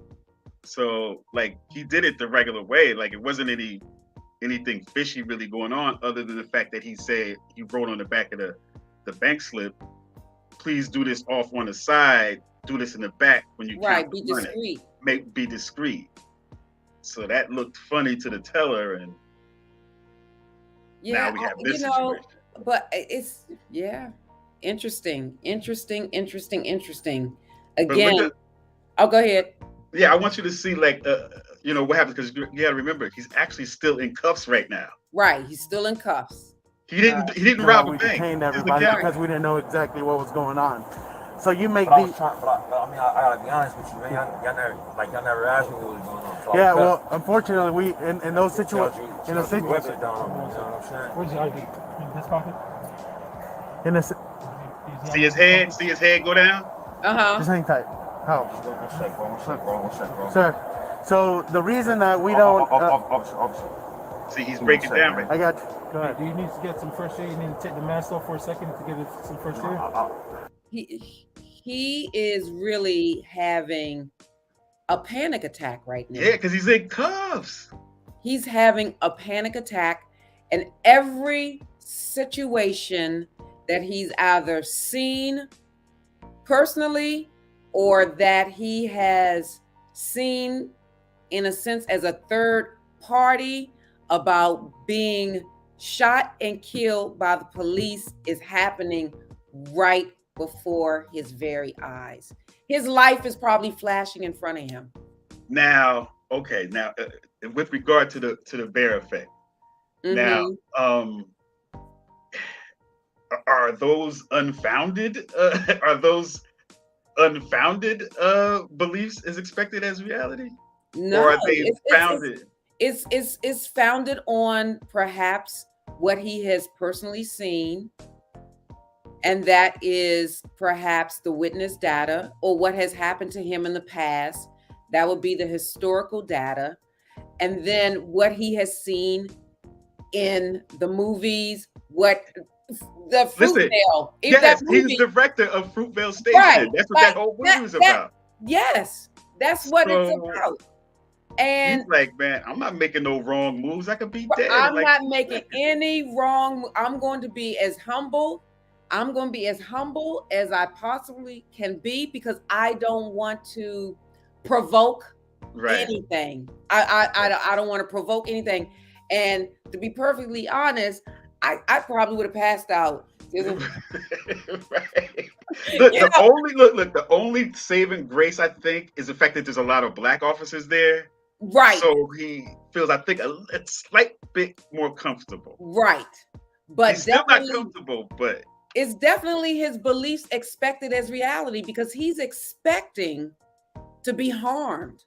[SPEAKER 16] So, like, he did it the regular way. Like, it wasn't anything fishy really going on, other than the fact that he said, he wrote on the back of the bank slip, "Please do this off on the side, do this in the back when you count
[SPEAKER 1] be
[SPEAKER 16] the money.
[SPEAKER 1] discreet.
[SPEAKER 16] Be discreet." So that looked funny to the teller, and now we have this situation.
[SPEAKER 1] But it's interesting. Again, go ahead.
[SPEAKER 16] Yeah, I want you to see, like, you know, what happens, because you got to remember, he's actually still in cuffs right now.
[SPEAKER 1] Right, he's still in cuffs.
[SPEAKER 16] He didn't rob a
[SPEAKER 19] We
[SPEAKER 16] bank.
[SPEAKER 19] detained everybody because we didn't know exactly what was going on. So you make
[SPEAKER 20] I gotta be honest with you, man. Y'all never asked me what was going on. So
[SPEAKER 19] yeah, well, unfortunately, we in those situations,
[SPEAKER 20] Where's the ID? This pocket?
[SPEAKER 16] See his head go down.
[SPEAKER 19] Just hang tight. How?
[SPEAKER 20] One sec, bro.
[SPEAKER 19] Sir. So the reason that we don't.
[SPEAKER 16] See, he's breaking down. Right?
[SPEAKER 19] I got you. Go ahead.
[SPEAKER 21] Do you need to get some first aid? You need to take the mask off for a second to get some first aid?
[SPEAKER 1] He is really having a panic attack right now.
[SPEAKER 16] Yeah, because he's in cuffs.
[SPEAKER 1] He's having a panic attack, and every situation that he's either seen personally or that he has seen in a sense as a third party about being shot and killed by the police is happening right before his very eyes. His life is probably flashing in front of him.
[SPEAKER 16] Now, okay, now with regard to the bear effect. Now, are those unfounded? Are those unfounded beliefs is expected as reality?
[SPEAKER 1] No,
[SPEAKER 16] Or are they founded?
[SPEAKER 1] It's founded on perhaps what he has personally seen, and that is perhaps the witness data or what has happened to him in the past. That would be the historical data, and then what he has seen in the movies, what the Fruitvale.
[SPEAKER 16] Yes, he's director of Fruitvale Station.
[SPEAKER 1] Right,
[SPEAKER 16] That's what that whole movie was about.
[SPEAKER 1] Yes, that's what it's about. And
[SPEAKER 16] he's like, man, I'm not making no wrong moves. I could be dead.
[SPEAKER 1] I'm not making any wrong. I'm going to be as humble. I'm going to be as humble as I possibly can be because I don't want to provoke anything. I don't want to provoke anything. And to be perfectly honest, I probably would have passed out.
[SPEAKER 16] Look, the only saving grace I think is the fact that there's a lot of black officers there.
[SPEAKER 1] Right.
[SPEAKER 16] So he feels, I think, a slight bit more comfortable.
[SPEAKER 1] Right. But
[SPEAKER 16] he's still not comfortable, but
[SPEAKER 1] it's definitely his beliefs expected as reality because he's expecting to be harmed.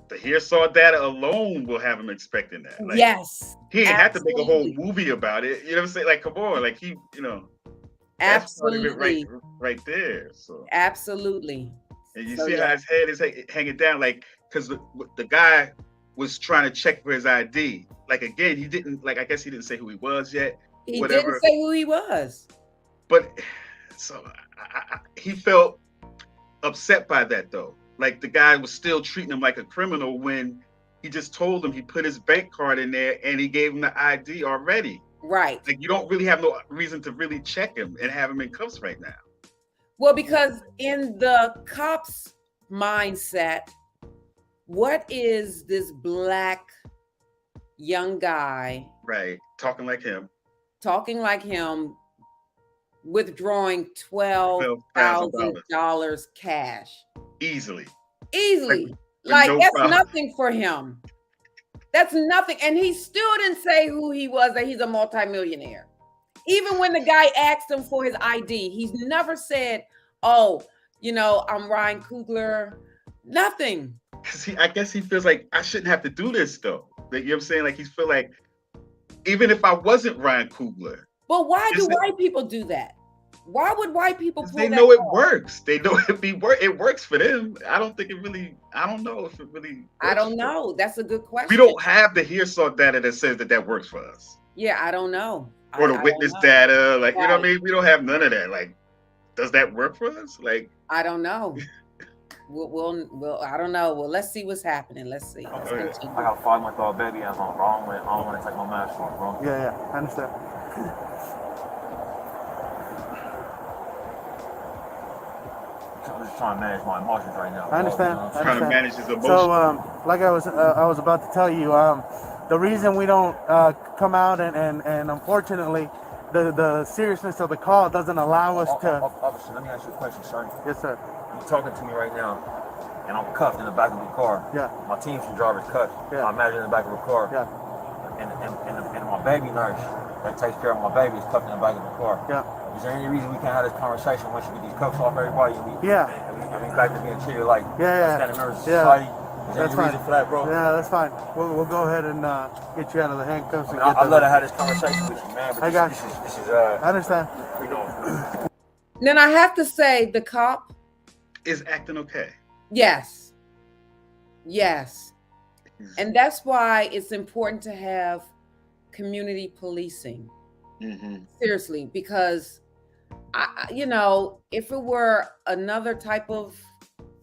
[SPEAKER 16] The hearsay data alone will have him expecting that. Like,
[SPEAKER 1] yes.
[SPEAKER 16] He ain't have to make a whole movie about it. You know what I'm saying? Like, come on, like he, that's part of it right there. So
[SPEAKER 1] absolutely.
[SPEAKER 16] And you see how his head is hanging down, like, because the guy was trying to check for his ID. Like, again, he didn't, like, I guess he didn't say who he was yet.
[SPEAKER 1] He didn't say who he was.
[SPEAKER 16] But so he felt upset by that, though. Like, the guy was still treating him like a criminal when he just told him he put his bank card in there and he gave him the ID already.
[SPEAKER 1] Right.
[SPEAKER 16] Like, you don't really have no reason to really check him and have him in cuffs right now.
[SPEAKER 1] Well, because in the cop's mindset, what is this black young guy
[SPEAKER 16] talking like him
[SPEAKER 1] withdrawing $12,000 cash easily like that's nothing for him. That's nothing. And he still didn't say who he was, that he's a multimillionaire. Even when the guy asked him for his ID, he's never said, oh, I'm Ryan Coogler. Nothing.
[SPEAKER 16] I guess he feels like I shouldn't have to do this, though. Like, you know what I'm saying? Like, he feel like, even if I wasn't Ryan Coogler.
[SPEAKER 1] But why do white people do that? Why would white people pull that?
[SPEAKER 16] They know it works. They know it works for them. I don't know if it really
[SPEAKER 1] I don't know. That's a good question.
[SPEAKER 16] We don't have the hearsay data that says that works for us.
[SPEAKER 1] Yeah, I don't know.
[SPEAKER 16] Or the witness data. Like, you know what I mean? We don't have none of that. Like, does that work for us? Like,
[SPEAKER 1] I don't know. We'll I don't know. Well, let's see what's happening. Let's see.
[SPEAKER 20] I got a 5-month-old baby at home, bro. I don't want to take my mask off, bro.
[SPEAKER 19] Yeah, I understand.
[SPEAKER 20] I'm just trying to manage my emotions right now.
[SPEAKER 19] I understand.
[SPEAKER 16] Trying to manage his emotions.
[SPEAKER 19] So, like I was about to tell you, the reason we don't come out and unfortunately, the seriousness of the call doesn't allow us to.
[SPEAKER 20] Officer, let me ask you a question, sir.
[SPEAKER 19] Yes, sir.
[SPEAKER 20] You're talking to me right now, and I'm cuffed in the back of the car.
[SPEAKER 19] Yeah.
[SPEAKER 20] My team's driver's cuffed.
[SPEAKER 19] Yeah.
[SPEAKER 20] I imagine in the back of the car.
[SPEAKER 19] Yeah.
[SPEAKER 20] And my baby nurse that takes care of my baby is cuffed in the back of the car.
[SPEAKER 19] Yeah.
[SPEAKER 20] Is there any reason we can't have this conversation once you get these cuffs off everybody? And we back to being treated like standard members of society? Is there any reason for that, bro?
[SPEAKER 19] Yeah, that's fine. We'll go ahead and get you out of the handcuffs.
[SPEAKER 20] I'd love to have this conversation with you, man. But
[SPEAKER 19] I got
[SPEAKER 20] this is
[SPEAKER 19] I understand.
[SPEAKER 1] Then I have to say the cop
[SPEAKER 16] is acting okay.
[SPEAKER 1] Yes. And that's why it's important to have community policing. Seriously, because if it were another type of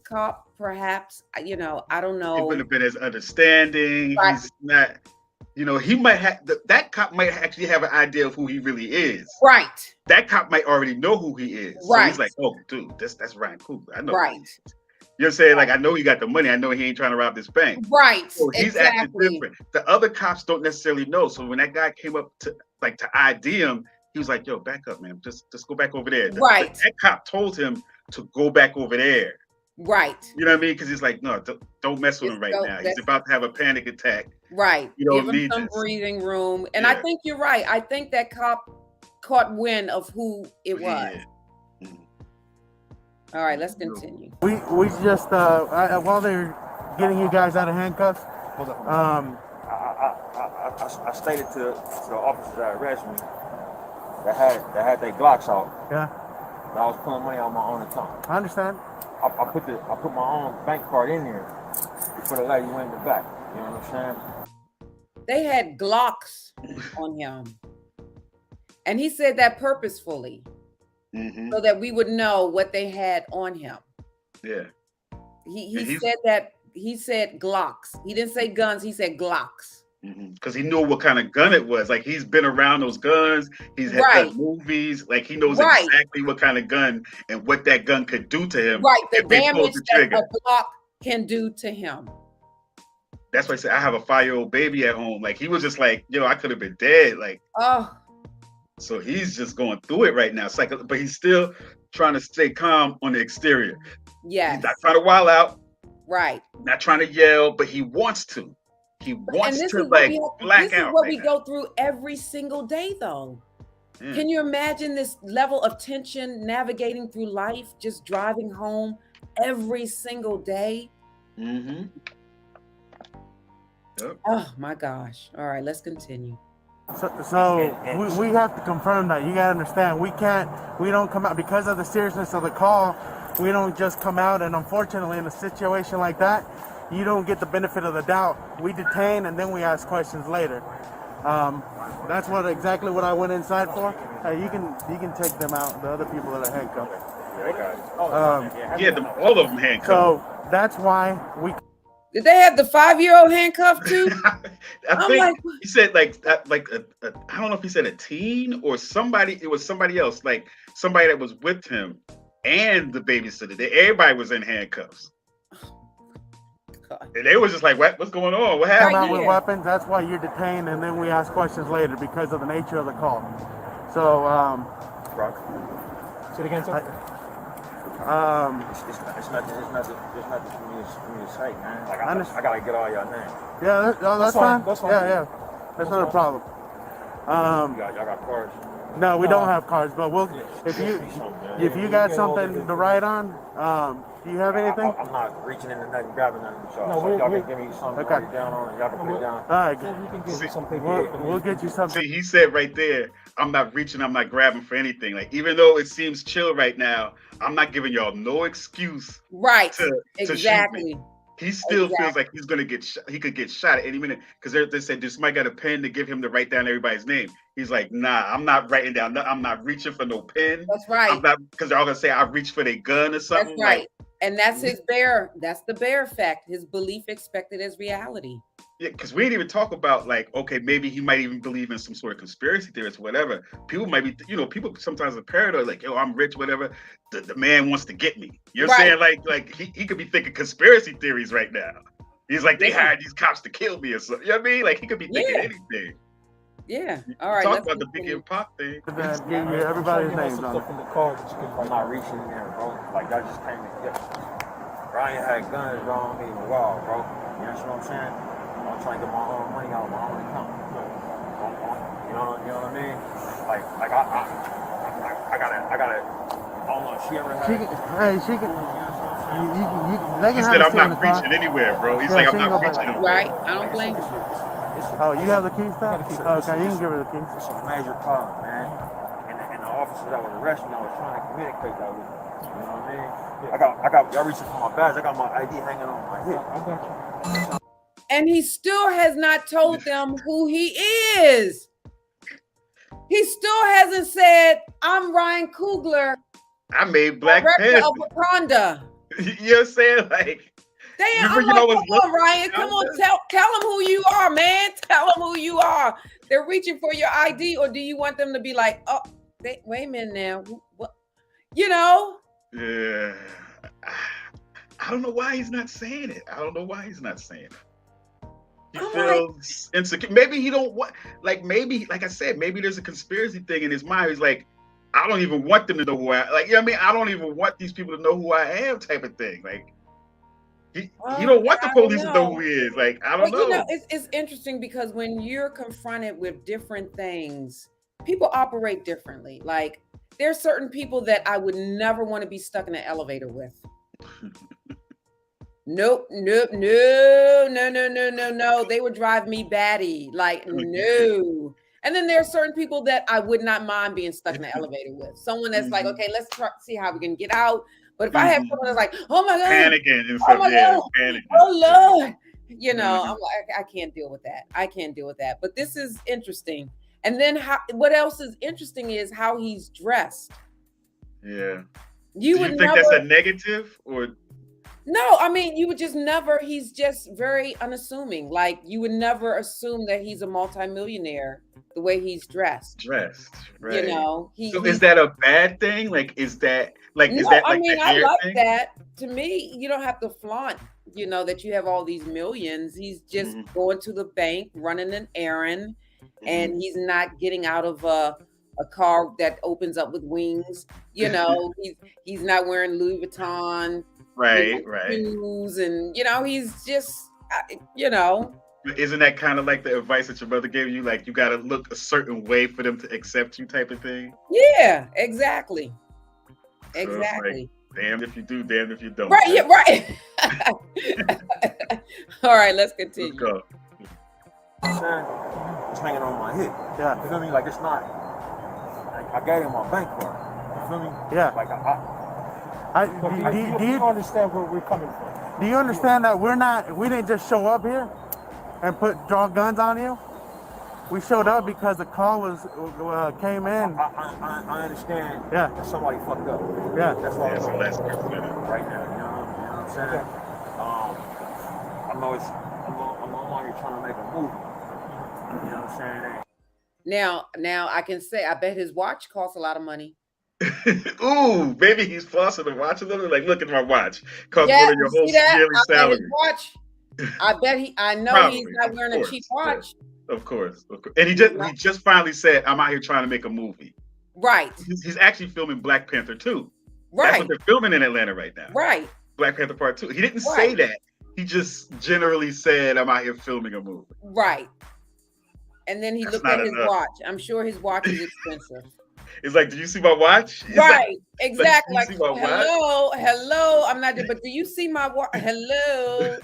[SPEAKER 1] cop, perhaps, I don't know.
[SPEAKER 16] It wouldn't have been as understanding.
[SPEAKER 1] Right.
[SPEAKER 16] He's not, he might have, that cop might actually have an idea of who he really is.
[SPEAKER 1] Right.
[SPEAKER 16] That cop might already know who he is.
[SPEAKER 1] Right.
[SPEAKER 16] So he's like, oh, dude, that's Ryan Coogler. I know.
[SPEAKER 1] Right.
[SPEAKER 16] You know what I'm saying? Like, I know he got the money. I know he ain't trying to rob this bank.
[SPEAKER 1] Right.
[SPEAKER 16] So he's acting different. The other cops don't necessarily know. So when that guy came up to ID him, he was like, "Yo, back up, man. Just go back over there."
[SPEAKER 1] Right.
[SPEAKER 16] That cop told him to go back over there.
[SPEAKER 1] Right.
[SPEAKER 16] You know what I mean? Because he's like, "No, don't mess with him right now. He's about to have a panic attack."
[SPEAKER 1] Right.
[SPEAKER 16] You don't
[SPEAKER 1] Give him
[SPEAKER 16] need
[SPEAKER 1] some
[SPEAKER 16] this.
[SPEAKER 1] breathing room. And I
[SPEAKER 16] Yeah.
[SPEAKER 1] think you're right. I think that cop caught wind of who it was.
[SPEAKER 16] Yeah.
[SPEAKER 1] All right, let's continue.
[SPEAKER 19] We just while they're getting you guys out of handcuffs,
[SPEAKER 20] I stated to the officers that arrested me that had their Glocks out.
[SPEAKER 19] Yeah.
[SPEAKER 20] That I was pulling money out of my own account.
[SPEAKER 19] I understand.
[SPEAKER 20] I put my own bank card in there before the lady went in the back. You know what I'm saying?
[SPEAKER 1] They had Glocks on him. And he said that purposefully so that we would know what they had on him.
[SPEAKER 16] Yeah.
[SPEAKER 1] He said Glocks. He didn't say guns, he said Glocks.
[SPEAKER 16] Because he knew what kind of gun it was. Like, he's been around those guns. He's had done movies. Like, he knows exactly what kind of gun and what that gun could do to him.
[SPEAKER 1] Right, the
[SPEAKER 16] if they pulled
[SPEAKER 1] damage
[SPEAKER 16] the
[SPEAKER 1] that
[SPEAKER 16] trigger.
[SPEAKER 1] a Glock can do to him.
[SPEAKER 16] That's why I said I have a 5-year-old baby at home. Like, he was just like, yo, I could have been dead. Like, so he's just going through it right now. It's like, but he's still trying to stay calm on the exterior.
[SPEAKER 1] Yes.
[SPEAKER 16] He's not trying to wild out.
[SPEAKER 1] Right.
[SPEAKER 16] Not trying to yell, but he wants to. He wants to black out.
[SPEAKER 1] This is what we go through every single day, though.
[SPEAKER 16] Yeah.
[SPEAKER 1] Can you imagine this level of tension navigating through life, just driving home every single day?
[SPEAKER 16] Yep.
[SPEAKER 1] Oh my gosh. All right, let's continue.
[SPEAKER 19] So we have to confirm that. You gotta understand, we don't come out because of the seriousness of the call. We don't just come out, and unfortunately, in a situation like that, you don't get the benefit of the doubt. We detain and then we ask questions later. That's exactly what I went inside for. You can take them out, the other people that are handcuffed.
[SPEAKER 16] All of them handcuffed.
[SPEAKER 19] So that's why we.
[SPEAKER 1] Did they have the 5-year-old handcuffed too?
[SPEAKER 16] I think he said I don't know if he said a teen or somebody. It was somebody else, like somebody that was with him and the babysitter. Everybody was in handcuffs. And they was just like, what's going on? What happened?
[SPEAKER 19] Come out with weapons. That's why you're detained, and then we ask questions later because of the nature of the call. So,
[SPEAKER 21] say it again, sir.
[SPEAKER 20] It's nothing for me to say, man. Like, I gotta get all y'all names.
[SPEAKER 19] Yeah, that's fine.
[SPEAKER 21] That's fine.
[SPEAKER 19] Yeah, that's not a problem.
[SPEAKER 20] Y'all got cards?
[SPEAKER 19] No, we don't have cards, but if you got something to write on, do you have anything?
[SPEAKER 20] I'm not reaching into nothing, grabbing nothing. So y'all can give me something to write down on. Y'all can put it down.
[SPEAKER 19] All right,
[SPEAKER 21] we can get you some paper.
[SPEAKER 19] We'll get you something.
[SPEAKER 16] See, he said right there, I'm not reaching, I'm not grabbing for anything. Like, even though it seems chill right now, I'm not giving y'all no excuse.
[SPEAKER 1] Right.
[SPEAKER 16] To
[SPEAKER 1] exactly.
[SPEAKER 16] shoot me. He still feels like he's gonna get shot. He could get shot at any minute because they said, "Does somebody got a pen to give him to write down everybody's name?" He's like, "Nah, I'm not writing down. I'm not reaching for no pen.
[SPEAKER 1] That's right.
[SPEAKER 16] I'm not because they're all gonna say I reached for their gun or something."
[SPEAKER 1] That's right.
[SPEAKER 16] Like,
[SPEAKER 1] and that's his bear. That's the bear effect. His belief expected as reality.
[SPEAKER 16] Yeah, because we didn't even talk about, like, okay, maybe he might even believe in some sort of conspiracy theories or whatever. People might be, people sometimes are paranoid, like, yo, I'm rich, whatever. The man wants to get me. You know what I'm saying? Like he could be thinking conspiracy theories right now. He's like, they hired these cops to kill me or something. You know what I mean? Like, he could be thinking anything.
[SPEAKER 1] Yeah. All right.
[SPEAKER 16] Talk about the Biggie and Pop thing.
[SPEAKER 19] Everybody's names on it.
[SPEAKER 20] I'm not reaching in there, bro. Like, y'all just came to get me. Ryan had guns on me in a while, bro. You know what I'm saying? I'm trying to get my own money out of my own account. You know what I mean? Like I gotta. I don't know. She ever had.
[SPEAKER 19] She can.
[SPEAKER 16] He said, I'm not reaching anywhere, bro. He's like, I'm not reaching anywhere.
[SPEAKER 1] Right. I don't blame you.
[SPEAKER 19] Oh, you have the keys, Pat? Okay, you can give her the keys.
[SPEAKER 20] It's a major problem, man. And the officers that was arresting me, I was trying to communicate that with them. You know what I mean? I got y'all reaching for my badge. I got my ID hanging on my hip. I got you.
[SPEAKER 1] And he still has not told them who he is. He still hasn't said, I'm Ryan Coogler.
[SPEAKER 16] I made Black
[SPEAKER 1] Panther.
[SPEAKER 16] Panther.
[SPEAKER 1] Of Wakanda.
[SPEAKER 16] You know what I'm saying? Like,
[SPEAKER 1] damn, I'm like, come on, Ryan. Come on, tell them who you are, man. Tell them who you are. They're reaching for your ID, or do you want them to be like, oh, wait a minute now. What? You know?
[SPEAKER 16] Yeah. I don't know why he's not saying it. I don't know why he's not saying it. He feels insecure. Maybe he don't want, like, maybe, like I said, maybe there's a conspiracy thing in his mind. He's like, I don't even want them to know who I, like, you know what I mean? I don't even want these people to know who I am, type of thing. Like, he don't want the police to know who he is. Like, I don't
[SPEAKER 1] But you know,
[SPEAKER 16] know.
[SPEAKER 1] it's interesting because when you're confronted with different things, people operate differently. Like, there's certain people that I would never want to be stuck in an elevator with. Nope. No. They would drive me batty. Like, no. And then there are certain people that I would not mind being stuck in the elevator with. Someone that's like, okay, let's see how we can get out. But if I have someone that's like, oh my God,
[SPEAKER 16] panicking and
[SPEAKER 1] oh
[SPEAKER 16] stuff,
[SPEAKER 1] my
[SPEAKER 16] yeah,
[SPEAKER 1] God,
[SPEAKER 16] panicking.
[SPEAKER 1] oh Lord, you know, I'm like, I can't deal with that. I can't deal with that. But this is interesting. And then what else is interesting is how he's dressed.
[SPEAKER 16] Yeah.
[SPEAKER 1] You
[SPEAKER 16] Do
[SPEAKER 1] would
[SPEAKER 16] you think
[SPEAKER 1] never,
[SPEAKER 16] that's a negative or?
[SPEAKER 1] No, I mean, you would just never, he's just very unassuming. Like, you would never assume that he's a multimillionaire the way he's dressed.
[SPEAKER 16] Right.
[SPEAKER 1] You know,
[SPEAKER 16] so is that a bad thing? Like, is that like,
[SPEAKER 1] no,
[SPEAKER 16] is that like
[SPEAKER 1] I mean,
[SPEAKER 16] the
[SPEAKER 1] I
[SPEAKER 16] hair
[SPEAKER 1] like
[SPEAKER 16] thing?
[SPEAKER 1] that. To me, you don't have to flaunt, you know, that you have all these millions. He's just going to the bank, running an errand, and he's not getting out of a car that opens up with wings. You know, he's not wearing Louis Vuitton.
[SPEAKER 16] Right.
[SPEAKER 1] Shoes, and you know, he's just, you know.
[SPEAKER 16] Isn't that kind of like the advice that your mother gave you? Like, you got to look a certain way for them to accept you, type of thing.
[SPEAKER 1] Yeah, exactly.
[SPEAKER 16] So
[SPEAKER 1] Exactly.
[SPEAKER 16] Like, damned if you do, damned if you don't.
[SPEAKER 1] Right. Yeah. Right. All right. Let's continue.
[SPEAKER 16] Let's go.
[SPEAKER 20] It's hanging on my hip. Yeah. You feel me? Like, it's not. Like, I gave him my bank card. You feel me?
[SPEAKER 19] Yeah.
[SPEAKER 20] Like
[SPEAKER 21] Do you understand where we're coming from?
[SPEAKER 19] Do you understand that we didn't just show up here and draw guns on you? We showed up because the call came in.
[SPEAKER 20] I understand.
[SPEAKER 19] Yeah.
[SPEAKER 20] That somebody fucked up.
[SPEAKER 19] Yeah.
[SPEAKER 20] That's why I'm right now. You know what I'm saying? I know I'm on here trying to make a movie. You know what I'm saying?
[SPEAKER 1] Now I can say I bet his watch costs a lot of money.
[SPEAKER 16] Ooh, maybe he's flossing the watch a little. Like, look at my watch. Costs more than your whole yearly salary.
[SPEAKER 1] Watch. I know
[SPEAKER 16] Probably,
[SPEAKER 1] he's not wearing a cheap watch.
[SPEAKER 16] Of course. And he just finally said, "I'm out here trying to make a movie."
[SPEAKER 1] Right.
[SPEAKER 16] He's actually filming Black Panther 2.
[SPEAKER 1] Right.
[SPEAKER 16] That's what they're filming in Atlanta right now.
[SPEAKER 1] Right.
[SPEAKER 16] Black Panther Part 2. He didn't say that. He just generally said, "I'm out here filming a movie."
[SPEAKER 1] Right. And then he looked at his watch. I'm sure his watch is expensive.
[SPEAKER 16] It's like, do you see my watch? It's
[SPEAKER 1] right.
[SPEAKER 16] Like,
[SPEAKER 1] exactly.
[SPEAKER 16] Like,
[SPEAKER 1] hello. I'm not. But do you see my watch? Hello.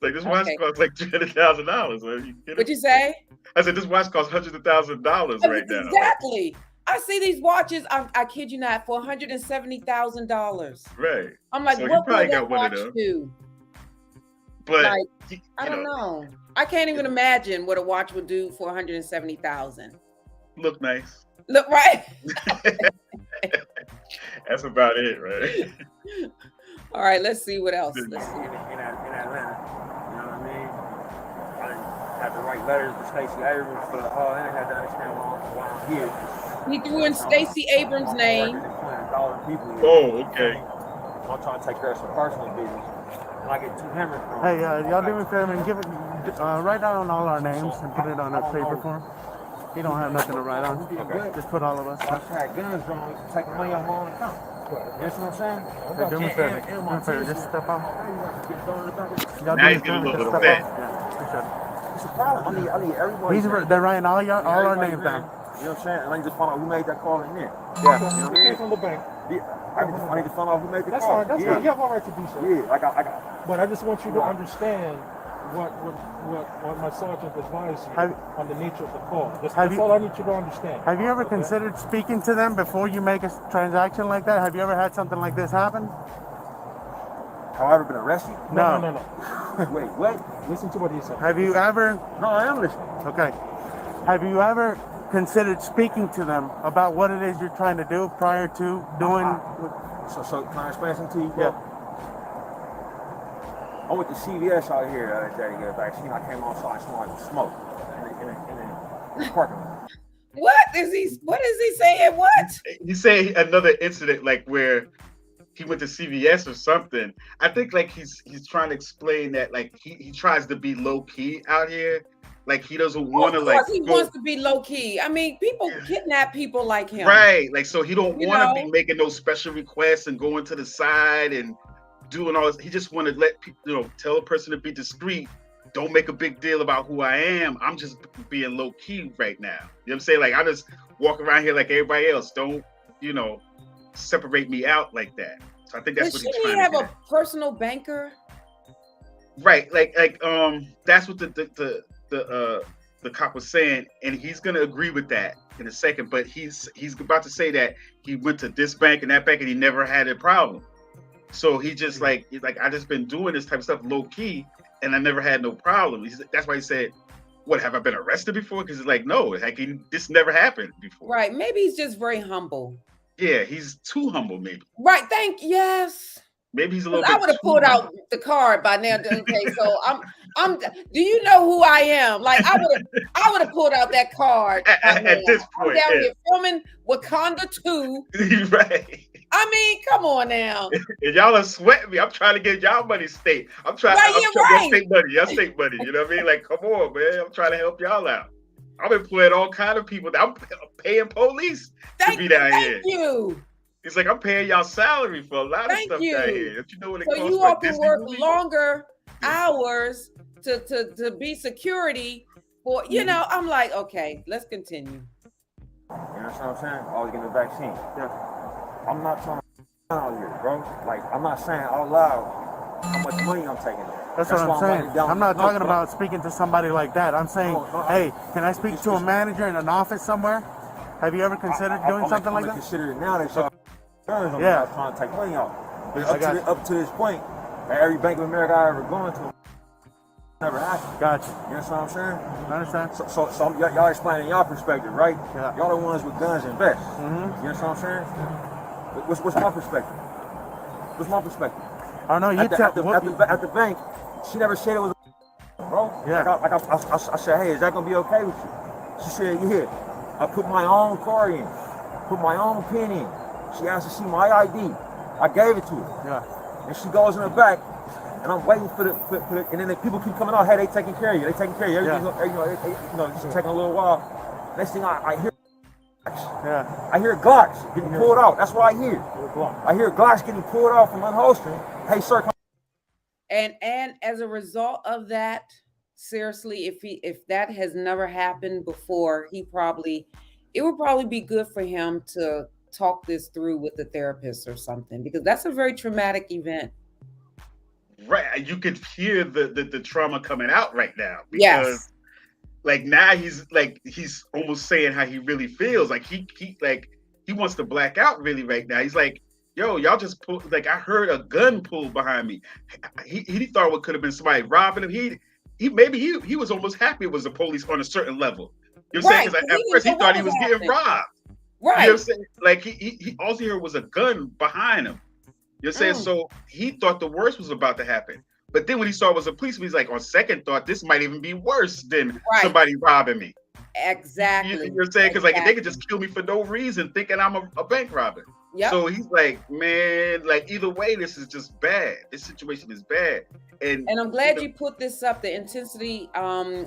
[SPEAKER 16] Like, this watch costs like $300,000.
[SPEAKER 1] What'd you say?
[SPEAKER 16] I said this watch costs hundreds of thousands of dollars right now.
[SPEAKER 1] Exactly. I see these watches. I kid you not, for $170,000.
[SPEAKER 16] Right.
[SPEAKER 1] I'm like,
[SPEAKER 16] so
[SPEAKER 1] what
[SPEAKER 16] would
[SPEAKER 1] that watch do?
[SPEAKER 16] But
[SPEAKER 1] like, I don't know. I can't even imagine what a watch would do for $170,000.
[SPEAKER 16] Look nice.
[SPEAKER 1] Look right.
[SPEAKER 16] That's about it, right?
[SPEAKER 1] All right, let's see what else.
[SPEAKER 20] In Atlanta, you know what I mean? I had to write letters to Stacey Abrams for the I had to understand why I'm here.
[SPEAKER 1] He threw in Stacey Abrams' name.
[SPEAKER 16] Oh, okay.
[SPEAKER 20] I'm trying to take care of some personal business. And I get 2 hammers from
[SPEAKER 19] Hey, y'all do me a favor and give it, write down all our names and put it on a paper form. He don't have nothing to write on. Okay. Just put all of us.
[SPEAKER 20] I had guns drawn, taking money off my own account. You know what I'm saying?
[SPEAKER 19] Hey, do me a favor. Do me a favor. Just step out.
[SPEAKER 16] Now he's getting a little bit.
[SPEAKER 20] It's a problem. I need everybody.
[SPEAKER 19] They're writing all our names down.
[SPEAKER 20] You know what I'm saying? And I need to find out who made that call in there.
[SPEAKER 19] Yeah.
[SPEAKER 20] You know what I mean?
[SPEAKER 21] From the bank.
[SPEAKER 20] I need to find out who made the call.
[SPEAKER 21] That's fine. You have all right to do so.
[SPEAKER 20] Yeah, I got.
[SPEAKER 21] But I just want you to understand what my sergeant advised you on the nature of the call. That's all I need you to understand.
[SPEAKER 19] Have you ever considered speaking to them before you make a transaction like that? Have you ever had something like this happen?
[SPEAKER 20] Have I ever been arrested?
[SPEAKER 21] No.
[SPEAKER 20] Wait, what?
[SPEAKER 21] Listen to what he said.
[SPEAKER 19] Have you ever?
[SPEAKER 20] No, I am listening.
[SPEAKER 19] Okay. Have you ever considered speaking to them about what it is you're trying to do prior to doing?
[SPEAKER 20] So can I explain something to you?
[SPEAKER 19] Yeah.
[SPEAKER 20] I went to CVS out here the other day to get a vaccine. I came outside smelling smoke in the parking lot.
[SPEAKER 1] What is he saying? What?
[SPEAKER 16] He's saying another incident like where he went to CVS or something. I think like he's trying to explain that like he tries to be low key out here. Like he doesn't want to
[SPEAKER 1] Of
[SPEAKER 16] like
[SPEAKER 1] course, he
[SPEAKER 16] go
[SPEAKER 1] wants to be low key. I mean, people kidnap people like him.
[SPEAKER 16] right. Like so he don't
[SPEAKER 1] You
[SPEAKER 16] want to be
[SPEAKER 1] know?
[SPEAKER 16] making those special requests and going to the side and doing all this. He just want to let people, tell a person to be discreet. Don't make a big deal about who I am. I'm just being low key right now. You know what I'm saying? Like I just walk around here like everybody else. Don't, separate me out like that. So I think that's what he's trying to
[SPEAKER 1] have
[SPEAKER 16] do.
[SPEAKER 1] a personal banker?
[SPEAKER 16] Right. Like that's what the cop was saying, and he's gonna agree with that in a second. But he's about to say that he went to this bank and that bank and he never had a problem. So he just he's like I just been doing this type of stuff low key and I never had no problem. That's why he said, "What, have I been arrested before?" Because it's like no, this never happened before.
[SPEAKER 1] Right. Maybe he's just very humble.
[SPEAKER 16] Yeah, he's too humble, maybe.
[SPEAKER 1] Right. Yes.
[SPEAKER 16] Maybe he's a little
[SPEAKER 1] I
[SPEAKER 16] bit.
[SPEAKER 1] would have pulled out the card by now. Okay, so I'm. Do you know who I am? Like I would have pulled out that card
[SPEAKER 16] at this point.
[SPEAKER 1] I'm down here filming Wakanda 2.
[SPEAKER 16] Right.
[SPEAKER 1] I mean, come on now.
[SPEAKER 16] And y'all are sweating me. I'm trying to get y'all money state. I'm trying
[SPEAKER 1] right,
[SPEAKER 16] to get y'all state money. You know what I mean? Like, come on, man. I'm trying to help y'all out. I'm employing all kind of people. I'm paying police to be down here.
[SPEAKER 1] Thank you.
[SPEAKER 16] It's like I'm paying y'all salary for a lot of stuff down here. Don't you know what it costs?
[SPEAKER 1] So you all can work longer hours to be security for, I'm like, okay, let's continue.
[SPEAKER 20] You know what I'm saying? Always getting the vaccine. Yeah. I'm not trying to out here, bro. Like, I'm not saying out loud how much money I'm taking.
[SPEAKER 19] That's what I'm saying. I'm not talking about speaking to somebody like that. I'm saying, hey, can I speak to a manager in an office somewhere? Have you ever considered doing something like that?
[SPEAKER 20] I'm consider it now that y'all I'm
[SPEAKER 19] yeah.
[SPEAKER 20] trying to take money out. But up to this point, at every Bank of America I ever gone to, never happened.
[SPEAKER 19] Gotcha.
[SPEAKER 20] You know what I'm saying?
[SPEAKER 19] I understand.
[SPEAKER 20] So y'all explaining y'all perspective, right? Yeah. Y'all the ones with guns and vests. You know what I'm saying? What's my perspective? What's my perspective?
[SPEAKER 19] I don't know.
[SPEAKER 20] At the bank, she never said it was a bro. Yeah. Like I said, hey, is that gonna be okay with you? She said, yeah. I put my own card in, put my own pin in. She asked to see my ID. I gave it to her. Yeah. And she goes in the back, and I'm waiting for the and then the people keep coming out. Hey, they taking care of you. They taking care of you. Everything's it's taking a little while. Next thing I hear. Yeah. I hear Glocks getting pulled out. That's what I hear. I hear Glocks getting pulled out from unholstering. Hey, sir.
[SPEAKER 1] And as a result of that, seriously, if that has never happened before, it would probably be good for him to talk this through with a therapist or something, because that's a very traumatic event.
[SPEAKER 16] Right. You could hear the trauma coming out right now. Because
[SPEAKER 1] yes.
[SPEAKER 16] Like now he's almost saying how he really feels. Like he wants to black out really right now. He's like, yo, y'all just pulled, like I heard a gun pulled behind me. He thought it could have been somebody robbing him. He was almost happy it was the police on a certain level. You know what I'm saying? Because at first he thought he was getting robbed.
[SPEAKER 1] Right.
[SPEAKER 16] You know what I'm saying? Like he all he heard was a gun behind him. You know what I'm saying? So he thought the worst was about to happen. But then when he saw it was a policeman, he's like, on second thought, this might even be worse than somebody robbing me.
[SPEAKER 1] Exactly.
[SPEAKER 16] You know what I'm saying? Because like they could just kill me for no reason, thinking I'm a bank robber. Yep. So he's like, man, like either way, this is just bad. This situation is bad. And
[SPEAKER 1] I'm glad you put this up, the intensity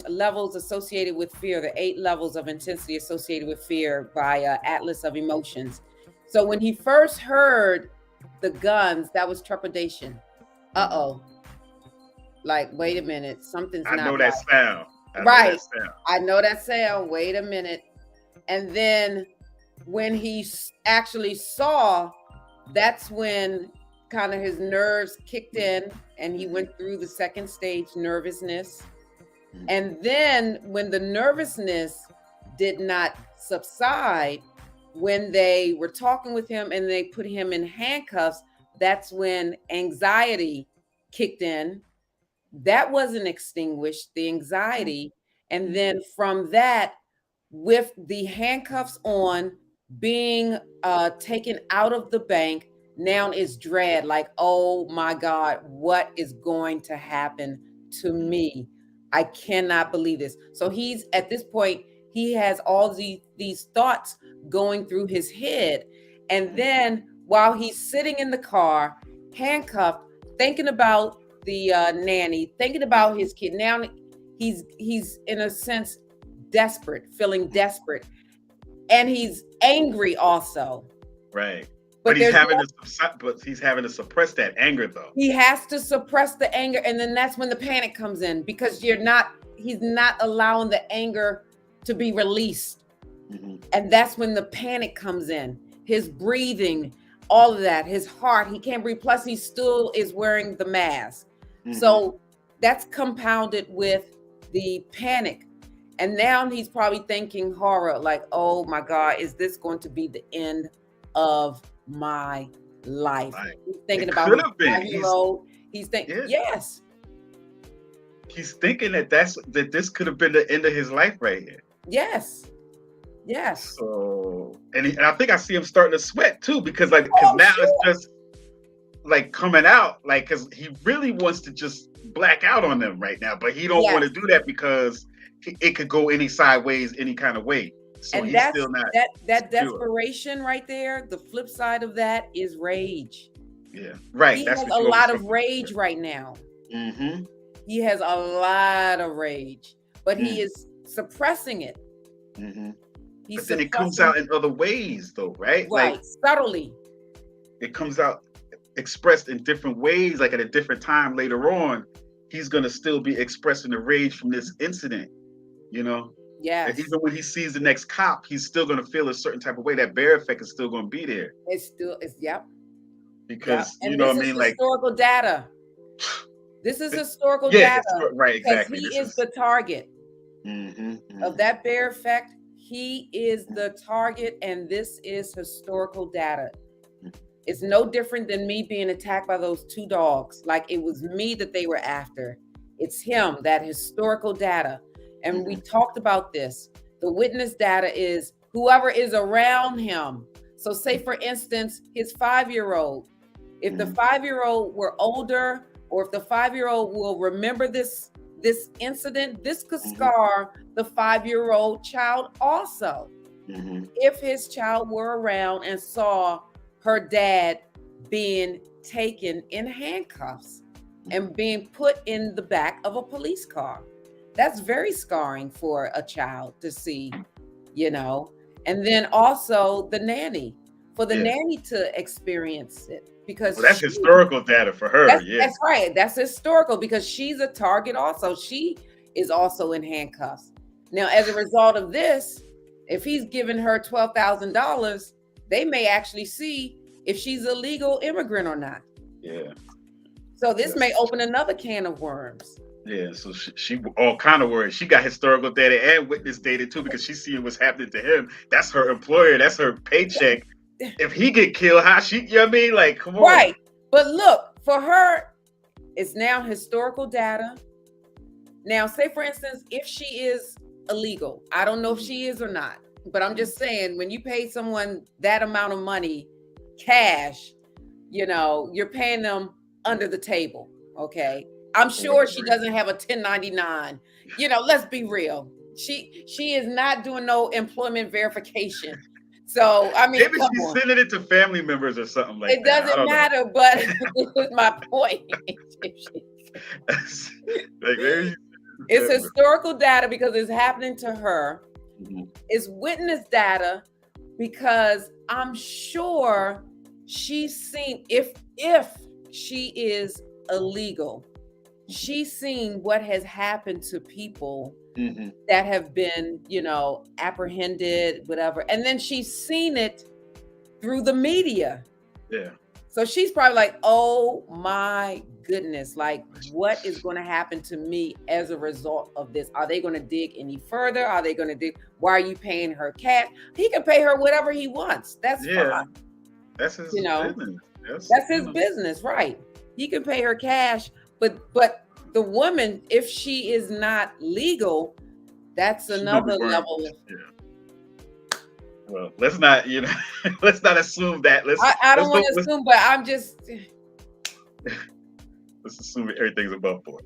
[SPEAKER 1] levels associated with fear, the 8 levels of intensity associated with fear by Atlas of Emotions. So when he first heard the guns, that was trepidation. Uh-oh. Like, wait a minute, something's not right.
[SPEAKER 16] I know that sound.
[SPEAKER 1] I know that sound. Wait a minute. And then when he actually saw, that's when kind of his nerves kicked in and he went through the second stage, nervousness. And then when the nervousness did not subside, when they were talking with him and they put him in handcuffs, that's when anxiety kicked in. That wasn't extinguished, the anxiety. And then from that, with the handcuffs on, being taken out of the bank, now is dread, like, oh my God, what is going to happen to me? I cannot believe this. So he's at this point, he has all these thoughts going through his head. And then while he's sitting in the car, handcuffed, thinking about the nanny, thinking about his kid. Now he's in a sense desperate, feeling desperate, and he's angry also.
[SPEAKER 16] Right.
[SPEAKER 1] But
[SPEAKER 16] But he's having to suppress that anger though.
[SPEAKER 1] He has to suppress the anger, and then that's when the panic comes in, because he's not allowing the anger to be released. And that's when the panic comes in. His breathing, all of that, his heart, he can't breathe. Plus he still is wearing the mask. So that's compounded with the panic. And now he's probably thinking horror, like, oh my God, is this going to be the end of my life? He's thinking about his 5-year-old. He's thinking, yes.
[SPEAKER 16] He's thinking that this could have been the end of his life right here.
[SPEAKER 1] Yes. Yes.
[SPEAKER 16] So, and I think I see him starting to sweat too, because now it's just like coming out, like, because he really wants to just black out on them right now, but he don't want to do that because it could go any sideways, any kind of way. So
[SPEAKER 1] And
[SPEAKER 16] he's
[SPEAKER 1] that's
[SPEAKER 16] still not
[SPEAKER 1] that
[SPEAKER 16] secure.
[SPEAKER 1] desperation right there. The flip side of that is rage.
[SPEAKER 16] Yeah, right.
[SPEAKER 1] He
[SPEAKER 16] That's
[SPEAKER 1] has
[SPEAKER 16] what
[SPEAKER 1] a
[SPEAKER 16] you
[SPEAKER 1] lot
[SPEAKER 16] always
[SPEAKER 1] of rage right now.
[SPEAKER 16] Mm-hmm.
[SPEAKER 1] He has a lot of rage, but he is suppressing it.
[SPEAKER 16] Mm-hmm.
[SPEAKER 1] He's
[SPEAKER 16] But then it comes out in other ways, though, right?
[SPEAKER 1] Right,
[SPEAKER 16] Like
[SPEAKER 1] subtly.
[SPEAKER 16] it comes out expressed in different ways. Like at a different time later on, he's gonna still be expressing the rage from this incident. You know.
[SPEAKER 1] Yes.
[SPEAKER 16] And even when he sees the next cop, he's still gonna feel a certain type of way. That bear effect is still gonna be there.
[SPEAKER 1] It's yep.
[SPEAKER 16] Because
[SPEAKER 1] And
[SPEAKER 16] you know
[SPEAKER 1] this
[SPEAKER 16] what I
[SPEAKER 1] is
[SPEAKER 16] mean, like
[SPEAKER 1] historical data. This is historical data.
[SPEAKER 16] right,
[SPEAKER 1] Because
[SPEAKER 16] exactly.
[SPEAKER 1] he
[SPEAKER 16] This
[SPEAKER 1] is the target
[SPEAKER 16] Mm-hmm.
[SPEAKER 1] of that bear effect. He is the target, and this is historical data. It's no different than me being attacked by those 2 dogs. Like it was me that they were after. It's him, that historical data. And we talked about this. The witness data is whoever is around him. So say, for instance, his 5-year-old. If the 5-year-old were older, or if the 5-year-old will remember this incident, this could scar the 5-year-old child also. If his child were around and saw her dad being taken in handcuffs and being put in the back of a police car. That's very scarring for a child to see, you know. And then also the nanny, for the nanny to experience it, because
[SPEAKER 16] that's historical data for her.
[SPEAKER 1] That's right. That's historical because she's a target also. She is also in handcuffs. Now, as a result of this, if he's giving her $12,000, they may actually see if she's a legal immigrant or not.
[SPEAKER 16] Yeah.
[SPEAKER 1] So this may open another can of worms.
[SPEAKER 16] Yeah, so she all kind of worried. She got historical data and witness data too, because she's seeing what's happening to him. That's her employer. That's her paycheck. If he get killed, how she? You know what I mean? Like, come on.
[SPEAKER 1] Right. But look, for her, it's now historical data. Now, say for instance, if she is illegal, I don't know if she is or not, but I'm just saying, when you pay someone that amount of money, cash, you know, you're paying them under the table. Okay. I'm sure she doesn't have a 1099. You know, let's be real. She is not doing no employment verification. So I mean,
[SPEAKER 16] maybe she's sending it to family members or something like
[SPEAKER 1] that. It
[SPEAKER 16] that.
[SPEAKER 1] doesn't matter, but this is my point.
[SPEAKER 16] Like, maybe
[SPEAKER 1] it's historical data because it's happening to her. It's witness data because I'm sure she's seen, if she is illegal, she's seen what has happened to people that have been, you know, apprehended, whatever. And then she's seen it through the media.
[SPEAKER 16] Yeah.
[SPEAKER 1] So she's probably like, oh my goodness, like what is going to happen to me as a result of this? Are they going to dig any further? Are they going to dig? Why are you paying her cash? He can pay her whatever he wants. That's fine.
[SPEAKER 16] That's his business.
[SPEAKER 1] That's his business, right? He can pay her cash, but the woman, if she is not legal, that's another level.
[SPEAKER 16] Well, let's not, let's not assume that.
[SPEAKER 1] I don't want to assume, but I'm just.
[SPEAKER 16] Let's assume everything's above board.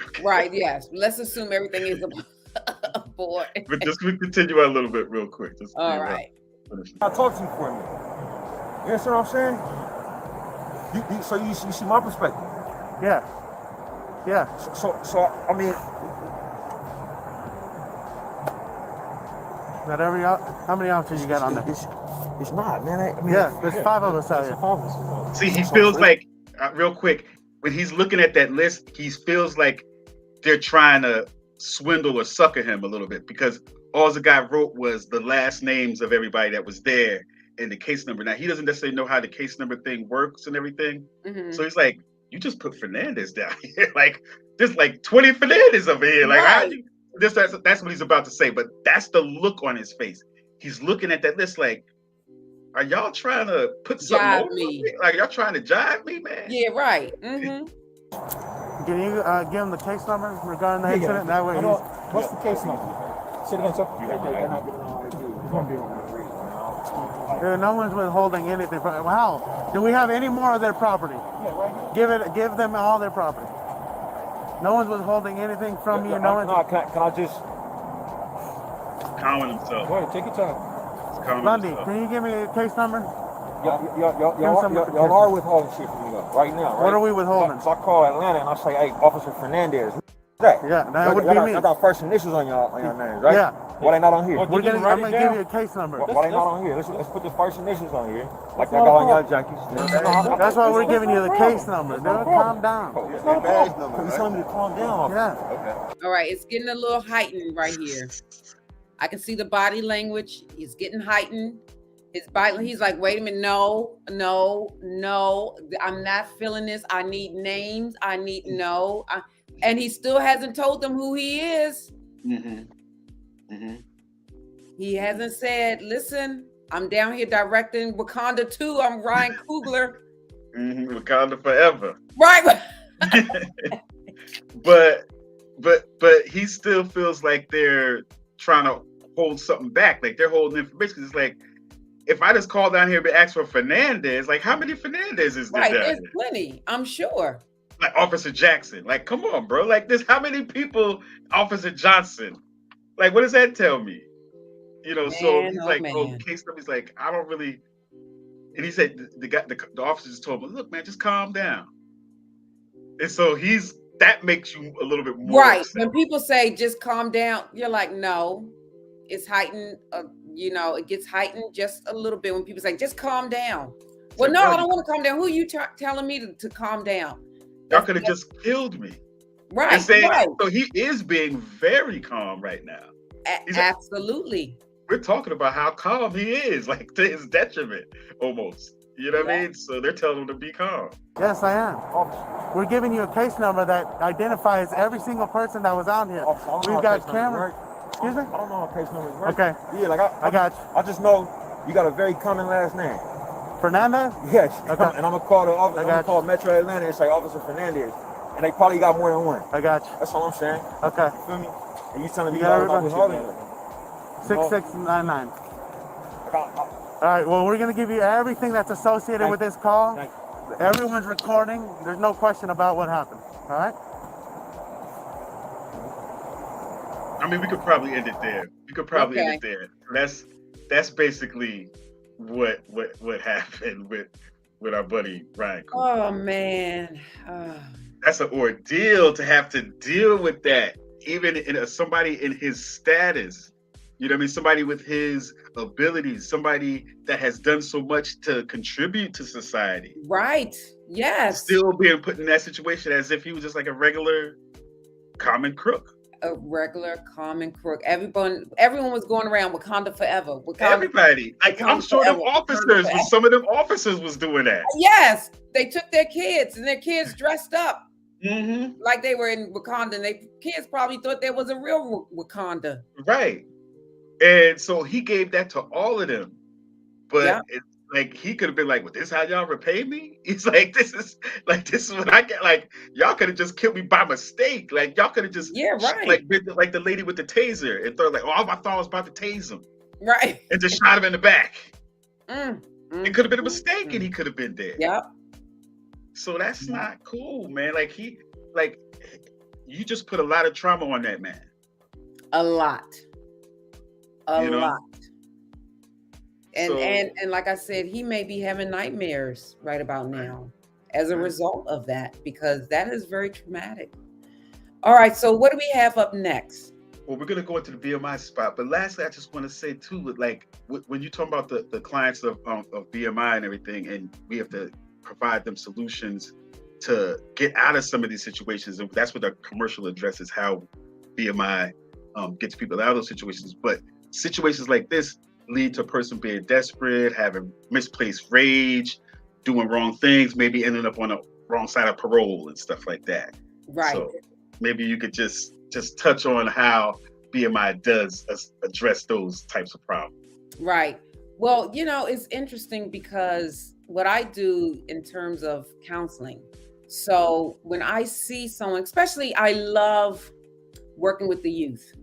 [SPEAKER 1] Okay. Right, yes. Let's assume everything is above board.
[SPEAKER 16] But just we continue on a little bit real quick.
[SPEAKER 1] All right.
[SPEAKER 20] I'll talk to you for a minute. You understand what I'm saying? So you see my perspective.
[SPEAKER 19] Yeah. Yeah.
[SPEAKER 20] So I mean,
[SPEAKER 19] Not every how many officers you got on there?
[SPEAKER 20] It's not, man. I mean,
[SPEAKER 19] yeah, there's 5 of us out here.
[SPEAKER 16] See, he feels like, real quick, when he's looking at that list, he feels like they're trying to swindle or sucker him a little bit, because all the guy wrote was the last names of everybody that was there and the case number. Now, he doesn't necessarily know how the case number thing works and everything. So he's like, you just put Fernandez down here. Like, there's like 20 Fernandez over here. Like, how you? That's what he's about to say. But that's the look on his face. He's looking at that list like, are y'all trying to put something over me? Like, y'all trying to jive me, man?
[SPEAKER 1] Yeah, right.
[SPEAKER 19] Can you give him the case number regarding the accident? That way,
[SPEAKER 21] what's the case number? Say it again, sir.
[SPEAKER 19] No one's withholding anything from. Wow. Do we have any more of their property? Yeah, right here. Give them all their property. No one's withholding anything from you. No one.
[SPEAKER 20] Can I just
[SPEAKER 16] calming himself?
[SPEAKER 21] Go ahead, take your time.
[SPEAKER 19] Lundy, can you give me a case number?
[SPEAKER 20] Y'all are withholding shit from me though, right now, right?
[SPEAKER 19] What are we withholding?
[SPEAKER 20] So I call Atlanta and I say, hey, Officer Fernandez. That?
[SPEAKER 19] Yeah, that would be me.
[SPEAKER 20] I got first initials on your names, right?
[SPEAKER 19] Yeah.
[SPEAKER 20] Why they not on here?
[SPEAKER 19] I'm gonna give you a case number.
[SPEAKER 20] Why they not on here? Let's put the first initials on here, like I got on y'all junkies.
[SPEAKER 19] That's why we're giving you the case number, dude. Calm down.
[SPEAKER 20] You telling me to calm down?
[SPEAKER 19] Yeah.
[SPEAKER 20] Okay.
[SPEAKER 1] All right, it's getting a little heightened right here. I can see the body language. He's getting heightened. His body, he's like, wait a minute, no, I'm not feeling this. I need names. I need and he still hasn't told them who he is. He hasn't said, listen, I'm down here directing Wakanda 2. I'm Ryan Coogler.
[SPEAKER 16] Wakanda forever.
[SPEAKER 1] Right.
[SPEAKER 16] but he still feels like they're trying to hold something back. Like they're holding information. It's like, if I just call down here and ask for Fernandez, like how many Fernandez is there?
[SPEAKER 1] Right, there's plenty, I'm sure.
[SPEAKER 16] Like Officer Jackson. Like, come on, bro. Like this, how many people, Officer Johnson? Like, what does that tell me? You know, so he's like, oh, case number. He's like, I don't really. And he said the officer just told him, look, man, just calm down. And so that makes you a little bit more
[SPEAKER 1] right.
[SPEAKER 16] upset.
[SPEAKER 1] When people say just calm down, you're like, no, it's heightened. It gets heightened just a little bit when people say just calm down. Well, no, I don't want to calm down. Who are you telling me to calm down?
[SPEAKER 16] Y'all could have just killed me.
[SPEAKER 1] Right.
[SPEAKER 16] And saying, so he is being very calm right now.
[SPEAKER 1] Absolutely.
[SPEAKER 16] We're talking about how calm he is, like to his detriment, almost. You know what I mean? So they're telling him to be calm.
[SPEAKER 19] Yes, I am. We're giving you a case number that identifies every single person that was out here. We've got cameras. Excuse me?
[SPEAKER 20] I don't know how case number is.
[SPEAKER 19] Okay.
[SPEAKER 20] Yeah, like I got you. I just know you got a very common last name.
[SPEAKER 19] Fernandez?
[SPEAKER 20] Yes.
[SPEAKER 19] Okay.
[SPEAKER 20] And I'm gonna call the office. I'm gonna call Metro Atlanta and say Officer Fernandez, and they probably got more than one.
[SPEAKER 19] I got you.
[SPEAKER 20] That's all I'm saying.
[SPEAKER 19] Okay.
[SPEAKER 20] You feel me? And you telling me
[SPEAKER 19] got
[SPEAKER 20] about withholding?
[SPEAKER 19] 6699. All right. Well, we're gonna give you everything that's associated with this call. Everyone's recording. There's no question about what happened. All right.
[SPEAKER 16] I mean, we could probably end it there. End it there. That's basically what happened with our buddy Ryan Coogler.
[SPEAKER 1] Oh man.
[SPEAKER 16] That's an ordeal to have to deal with that. Even in somebody in his status, you know what I mean? Somebody with his abilities, somebody that has done so much to contribute to society.
[SPEAKER 1] Right. Yes.
[SPEAKER 16] Still being put in that situation as if he was just like a regular common crook.
[SPEAKER 1] A regular common crook. Everyone was going around Wakanda forever.
[SPEAKER 16] Everybody. Like I'm sure some of them officers was doing that.
[SPEAKER 1] Yes. They took their kids and their kids dressed up. Like they were in Wakanda, and their kids probably thought there was a real Wakanda.
[SPEAKER 16] Right. And so he gave that to all of them. But it's like he could have been like, well, this is how y'all repay me? It's like this is what I get. Like, y'all could have just killed me by mistake. Like y'all could have just like the lady with the taser and thought like, oh, I thought I was about to tase him.
[SPEAKER 1] Right.
[SPEAKER 16] And just shot him in the back. It could have been a mistake and he could have been dead.
[SPEAKER 1] Yep.
[SPEAKER 16] So that's not cool, man. Like you just put a lot of trauma on that man.
[SPEAKER 1] A lot. And like I said, he may be having nightmares right about now as a result of that, because that is very traumatic. All right, so what do we have up next?
[SPEAKER 16] Well, we're gonna go into the BMI spot, but lastly, I just want to say too, like when you talk about the clients of BMI and everything, and we have to provide them solutions to get out of some of these situations, and that's what the commercial addresses, how BMI gets people out of those situations. But situations like this lead to a person being desperate, having misplaced rage, doing wrong things, maybe ending up on the wrong side of parole and stuff like that.
[SPEAKER 1] Right.
[SPEAKER 16] So maybe you could just touch on how BMI does address those types of problems.
[SPEAKER 1] Right. Well, it's interesting because what I do in terms of counseling. So when I see someone, especially I love working with the youth,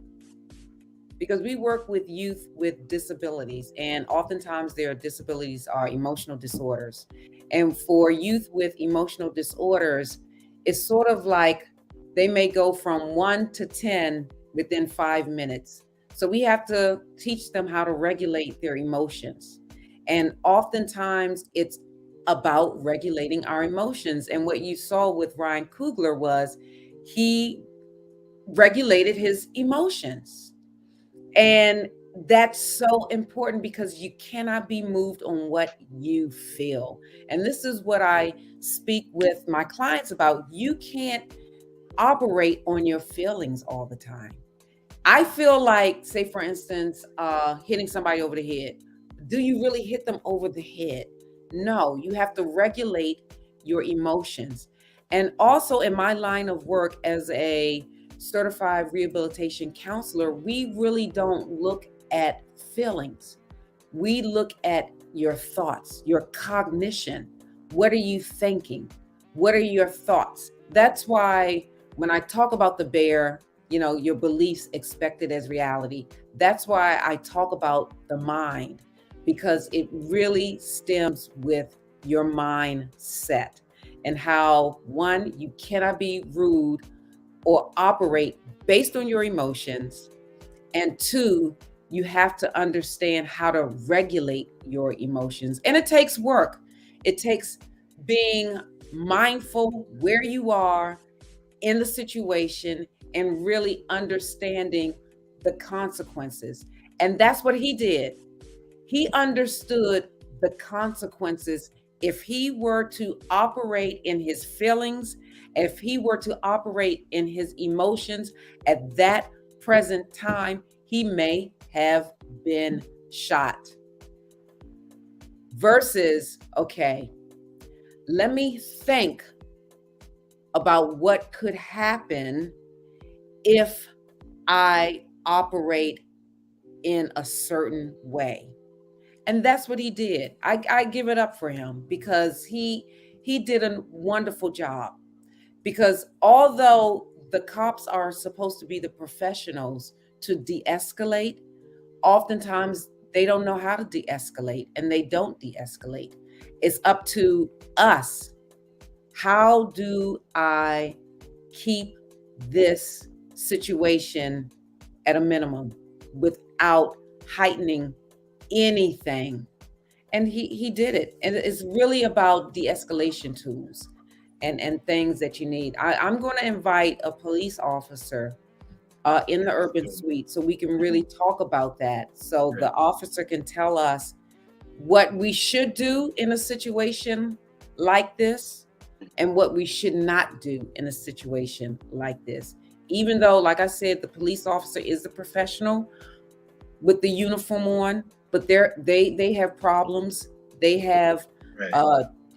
[SPEAKER 1] because we work with youth with disabilities, and oftentimes their disabilities are emotional disorders. And for youth with emotional disorders, it's sort of like they may go from 1 to 10 within 5 minutes. So we have to teach them how to regulate their emotions. And oftentimes it's about regulating our emotions. And what you saw with Ryan Coogler was he regulated his emotions. And that's so important, because you cannot be moved on what you feel. And this is what I speak with my clients about. You can't operate on your feelings all the time. I feel like, say for instance, hitting somebody over the head. Do you really hit them over the head? No, you have to regulate your emotions. And also in my line of work as a certified rehabilitation counselor, we really don't look at feelings. We look at your thoughts, your cognition. What are you thinking? What are your thoughts? That's why when I talk about the bear, your beliefs expected as reality. That's why I talk about the mind, because it really stems with your mindset and how, one, you cannot be rude or operate based on your emotions. And two, you have to understand how to regulate your emotions. And it takes work. It takes being mindful where you are in the situation and really understanding the consequences. And that's what he did. He understood the consequences if he were to operate in his feelings, if he were to operate in his emotions at that present time, he may have been shot. Versus, okay, let me think about what could happen if I operate in a certain way. And that's what he did. I give it up for him, because he did a wonderful job. Because although the cops are supposed to be the professionals to de-escalate, oftentimes they don't know how to de-escalate, and they don't de-escalate. It's up to us. How do I keep this situation at a minimum without heightening anything? And he did it. And it's really about de-escalation tools and things that you need. I'm going to invite a police officer in the urban suite so we can really talk about that. So the officer can tell us what we should do in a situation like this and what we should not do in a situation like this. Even though, like I said, the police officer is the professional with the uniform on, but they have problems. They have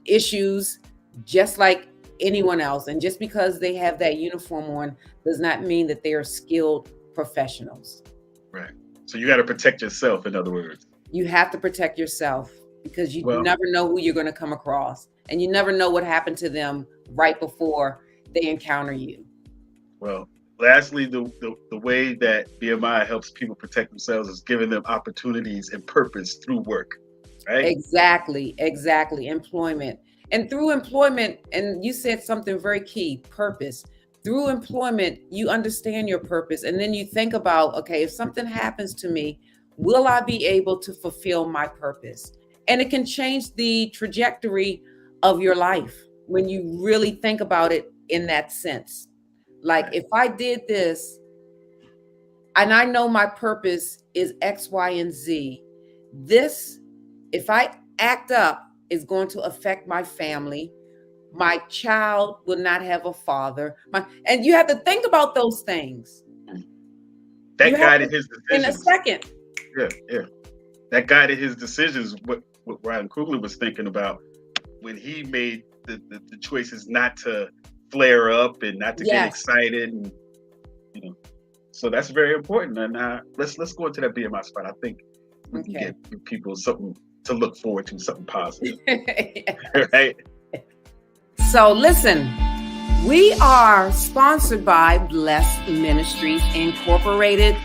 [SPEAKER 1] issues just like anyone else. And just because they have that uniform on does not mean that they are skilled professionals.
[SPEAKER 16] Right. So you got to protect yourself, in other words.
[SPEAKER 1] You have to protect yourself, because you never know who you're going to come across, and you never know what happened to them right before they encounter you.
[SPEAKER 16] Well, lastly, the way that BMI helps people protect themselves is giving them opportunities and purpose through work, right?
[SPEAKER 1] Exactly. Employment. And through employment, and you said something very key, purpose. Through employment, you understand your purpose. And then you think about, okay, if something happens to me, will I be able to fulfill my purpose? And it can change the trajectory of your life when you really think about it in that sense. Like, if I did this and I know my purpose is X, Y, and Z, this, if I act up, is going to affect my family. My child will not have a father. And you have to think about those things.
[SPEAKER 16] That guided his decisions.
[SPEAKER 1] In a second.
[SPEAKER 16] Yeah. That guided his decisions. What Ryan Coogler was thinking about when he made the choices not to flare up and not to get excited, and so that's very important. And let's go into that BMI spot. I think we can get people something to look forward to, something positive. Right?
[SPEAKER 1] So listen, we are sponsored by Blessed Ministries Incorporated.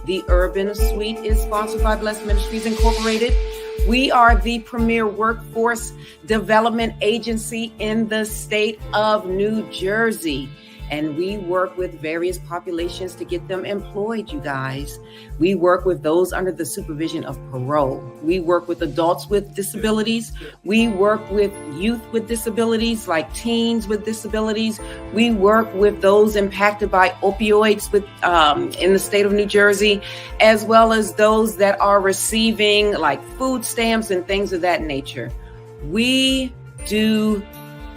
[SPEAKER 1] The Urban Suite is sponsored by Blessed Ministries Incorporated. We are the premier workforce development agency in the state of New Jersey. And we work with various populations to get them employed, you guys. We work with those under the supervision of parole. We work with adults with disabilities. We work with youth with disabilities, like teens with disabilities. We work with those impacted by opioids in the state of New Jersey, as well as those that are receiving like food stamps and things of that nature. We do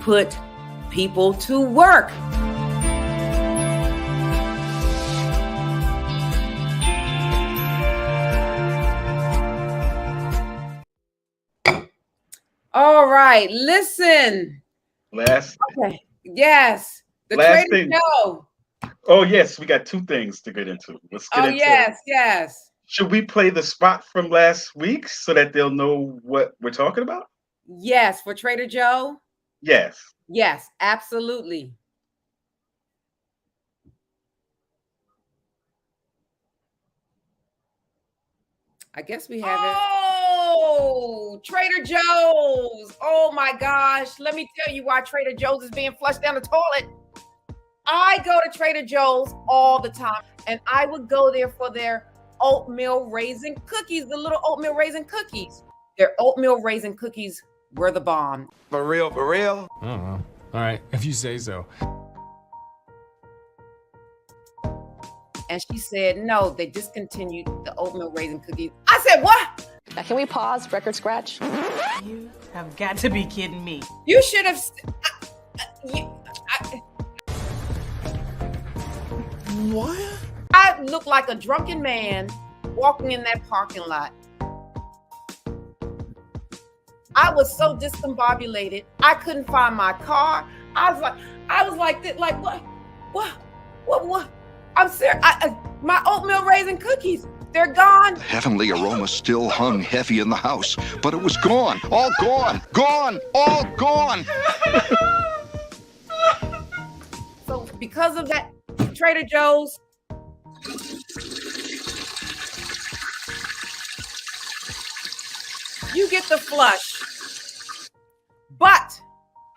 [SPEAKER 1] put people to work. All right, listen.
[SPEAKER 16] Okay.
[SPEAKER 1] Yes. The
[SPEAKER 16] last
[SPEAKER 1] Trader
[SPEAKER 16] thing.
[SPEAKER 1] Joe.
[SPEAKER 16] Oh yes, we got two things to get into. Let's get into.
[SPEAKER 1] Yes.
[SPEAKER 16] Should we play the spot from last week so that they'll know what we're talking about?
[SPEAKER 1] Yes, for Trader Joe.
[SPEAKER 16] Yes.
[SPEAKER 1] Yes, absolutely. I guess we have it. Oh, Trader Joe's. Oh my gosh. Let me tell you why Trader Joe's is being flushed down the toilet. I go to Trader Joe's all the time, and I would go there for their oatmeal raisin cookies, the little oatmeal raisin cookies. Their oatmeal raisin cookies were the bomb.
[SPEAKER 5] For real, for real?
[SPEAKER 8] I don't know. All right, if you say so.
[SPEAKER 1] And she said, no, they discontinued the oatmeal raisin cookies. I said, what?
[SPEAKER 22] Now, can we pause, record scratch?
[SPEAKER 23] You have got to be kidding me.
[SPEAKER 1] You should have.
[SPEAKER 23] What?
[SPEAKER 1] I look like a drunken man walking in that parking lot. I was so discombobulated. I couldn't find my car. I was like this, like what? I'm serious. My oatmeal raisin cookies, they're gone.
[SPEAKER 24] The heavenly aroma still hung heavy in the house, but it was gone, all gone, all gone.
[SPEAKER 1] So because of that, Trader Joe's, you get the flush. But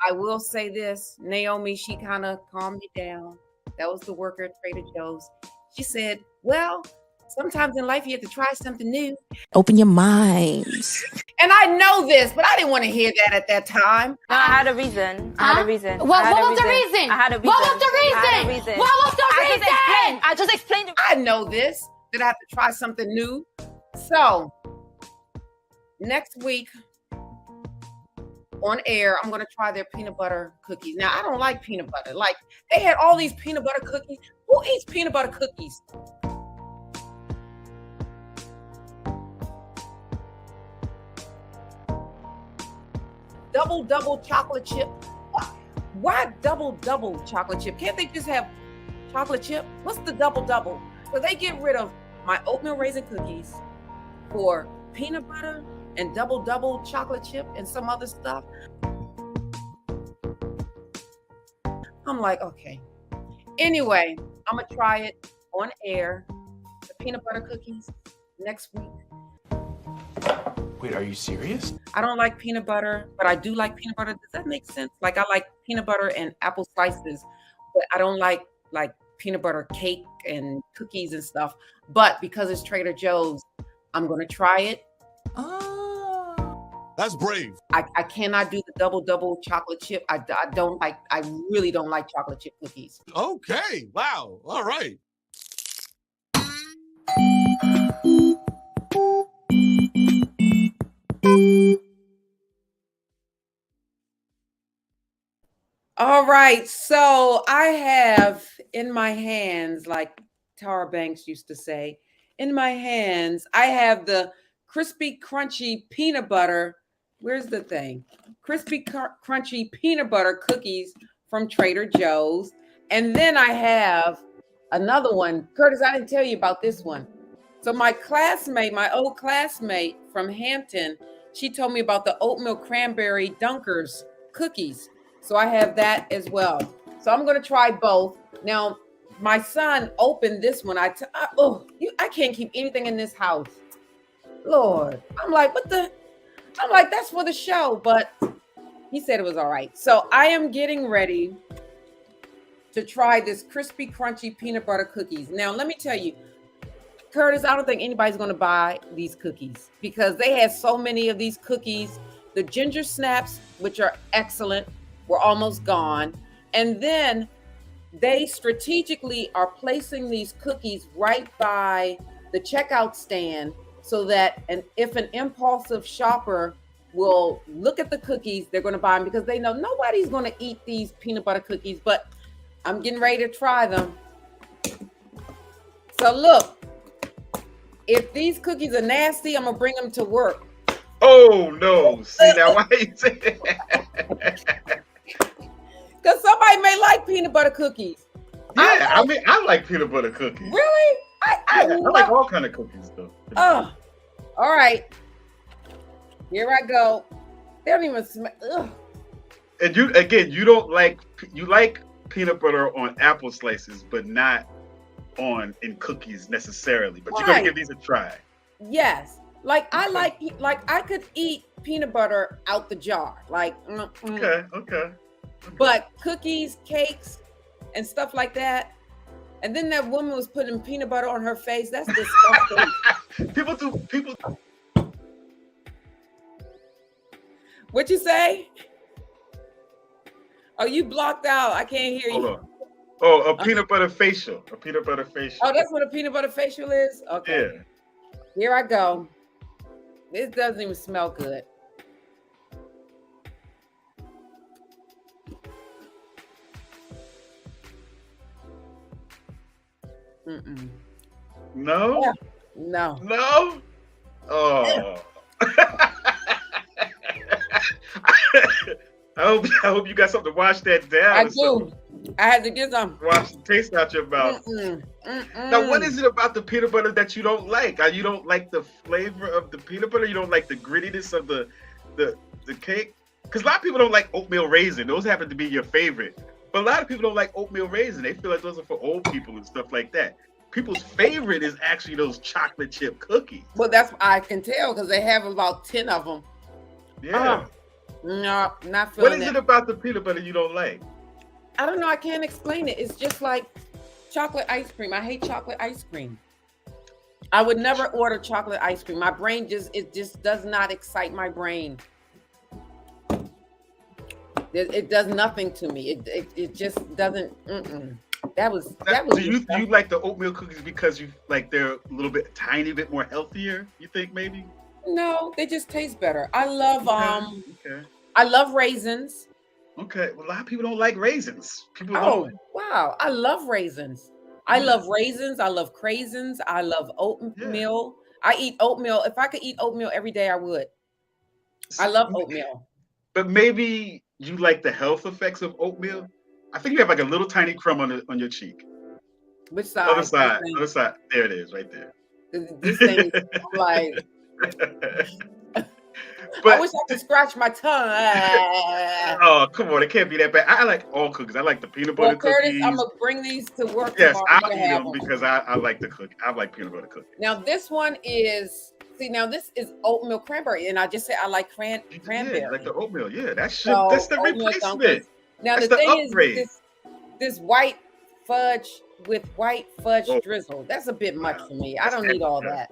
[SPEAKER 1] I will say this, Naomi, she kind of calmed me down. That was the worker at Trader Joe's. She said, well, sometimes in life you have to try something new.
[SPEAKER 22] Open your minds.
[SPEAKER 1] And I know this, but I didn't want to hear that at that time.
[SPEAKER 6] No, I had a reason. I had a reason.
[SPEAKER 2] What was the reason?
[SPEAKER 6] I had a reason.
[SPEAKER 2] What was the reason?
[SPEAKER 6] I had a reason.
[SPEAKER 2] What was the reason?
[SPEAKER 6] I just explained.
[SPEAKER 1] I know this, that I have to try something new. So next week on air, I'm going to try their peanut butter cookies. Now, I don't like peanut butter. Like, they had all these peanut butter cookies. Who eats peanut butter cookies? Double chocolate chip. Why double chocolate chip? Can't they just have chocolate chip? What's the double? So they get rid of my oatmeal raisin cookies for peanut butter and double chocolate chip and some other stuff. I'm like, okay. Anyway, I'm gonna try it on air. The peanut butter cookies next week.
[SPEAKER 25] Wait, are you serious?
[SPEAKER 1] I don't like peanut butter, but I do like peanut butter. Does that make sense? Like, I like peanut butter and apple slices, but I don't like peanut butter cake and cookies and stuff. But because it's Trader Joe's, I'm going to try it.
[SPEAKER 4] That's brave.
[SPEAKER 1] I cannot do the double chocolate chip. I really don't like chocolate chip cookies.
[SPEAKER 4] Okay. Wow. All right.
[SPEAKER 1] All right. So I have in my hands, like Tara Banks used to say, in my hands, I have the crispy, crunchy peanut butter. Where's the thing? Crispy, crunchy peanut butter cookies from Trader Joe's. And then I have another one. Curtis, I didn't tell you about this one. So my old classmate from Hampton, she told me about the oatmeal cranberry Dunkers cookies. So I have that as well. So I'm going to try both. Now, my son opened this one. I can't keep anything in this house. Lord, I'm like, that's for the show, but he said it was all right. So I am getting ready to try this crispy, crunchy peanut butter cookies. Now, let me tell you, Curtis, I don't think anybody's going to buy these cookies because they had so many of these cookies. The ginger snaps, which are excellent, were almost gone. And then they strategically are placing these cookies right by the checkout stand so that if an impulsive shopper will look at the cookies, they're going to buy them because they know nobody's going to eat these peanut butter cookies, but I'm getting ready to try them. So look, if these cookies are nasty, I'm going to bring them to work.
[SPEAKER 16] Oh, no. See, now why you say that?
[SPEAKER 1] Because somebody may like peanut butter cookies.
[SPEAKER 16] Yeah, I mean, I like peanut butter cookies.
[SPEAKER 1] Really? I
[SPEAKER 16] like all kind of cookies, though.
[SPEAKER 1] Oh, all right. Here I go. They don't even smell. Ugh.
[SPEAKER 16] And you like peanut butter on apple slices, but not in cookies necessarily. But you're gonna give these a try.
[SPEAKER 1] Yes, I could eat peanut butter out the jar.
[SPEAKER 16] Okay.
[SPEAKER 1] But cookies, cakes, and stuff like that. And then that woman was putting peanut butter on her face. That's disgusting.
[SPEAKER 16] People.
[SPEAKER 1] What you say? Oh, you blocked out. I can't hear you.
[SPEAKER 16] Hold on. Oh, a peanut butter facial. A peanut butter facial.
[SPEAKER 1] Oh, that's what a peanut butter facial is? Okay.
[SPEAKER 16] Yeah.
[SPEAKER 1] Here I go. This doesn't even smell good. Mm-mm.
[SPEAKER 16] No?
[SPEAKER 1] Yeah. No.
[SPEAKER 16] No? Oh. I hope you got something to wash that down.
[SPEAKER 1] I do. I had to get some.
[SPEAKER 16] Wash the taste out your mouth. Now, what is it about the peanut butter that you don't like? You don't like the flavor of the peanut butter? You don't like the grittiness of the cake? Because a lot of people don't like oatmeal raisin. Those happen to be your favorite. But a lot of people don't like oatmeal raisin. They feel like those are for old people and stuff like that. People's favorite is actually those chocolate chip cookies.
[SPEAKER 1] Well, that's I can tell because they have about 10 of them.
[SPEAKER 16] Yeah.
[SPEAKER 1] No, not feeling
[SPEAKER 16] What is it about the peanut butter you don't like?
[SPEAKER 1] I don't know. I can't explain it. It's just like chocolate ice cream. I hate chocolate ice cream. I would never order chocolate ice cream. My brain just does not excite my brain. It does nothing to me. It just doesn't. That was.
[SPEAKER 16] Do you like the oatmeal cookies because you like they're a little bit tiny bit more healthier? You think maybe?
[SPEAKER 1] No, they just taste better. I love
[SPEAKER 16] Okay.
[SPEAKER 1] I love raisins.
[SPEAKER 16] Okay. Well, a lot of people don't like raisins.
[SPEAKER 1] Wow. I love raisins. I love raisins. I love craisins. I love oatmeal. I eat oatmeal. If I could eat oatmeal every day, I would. I love oatmeal.
[SPEAKER 16] But maybe you like the health effects of oatmeal. I think you have like a little tiny crumb on your cheek.
[SPEAKER 1] Which side?
[SPEAKER 16] Other side. There it is, right there.
[SPEAKER 1] This thing is like.
[SPEAKER 16] But,
[SPEAKER 1] I wish I could scratch my tongue.
[SPEAKER 16] Oh, come on. It can't be that bad. I like all cookies. I like the peanut butter
[SPEAKER 1] Curtis,
[SPEAKER 16] cookies.
[SPEAKER 1] I'm going to bring these to work
[SPEAKER 16] Yes,
[SPEAKER 1] tomorrow.
[SPEAKER 16] I'll eat them because I like the cookie. I like peanut butter cookies.
[SPEAKER 1] Now, this one is, this is oatmeal cranberry. And I just said I like cranberry.
[SPEAKER 16] Yeah, like the oatmeal. Yeah, that's the replacement.
[SPEAKER 1] Now,
[SPEAKER 16] that's
[SPEAKER 1] the thing
[SPEAKER 16] upgrade.
[SPEAKER 1] is, this white fudge with white fudge drizzle. That's a bit much for me. I don't need all that.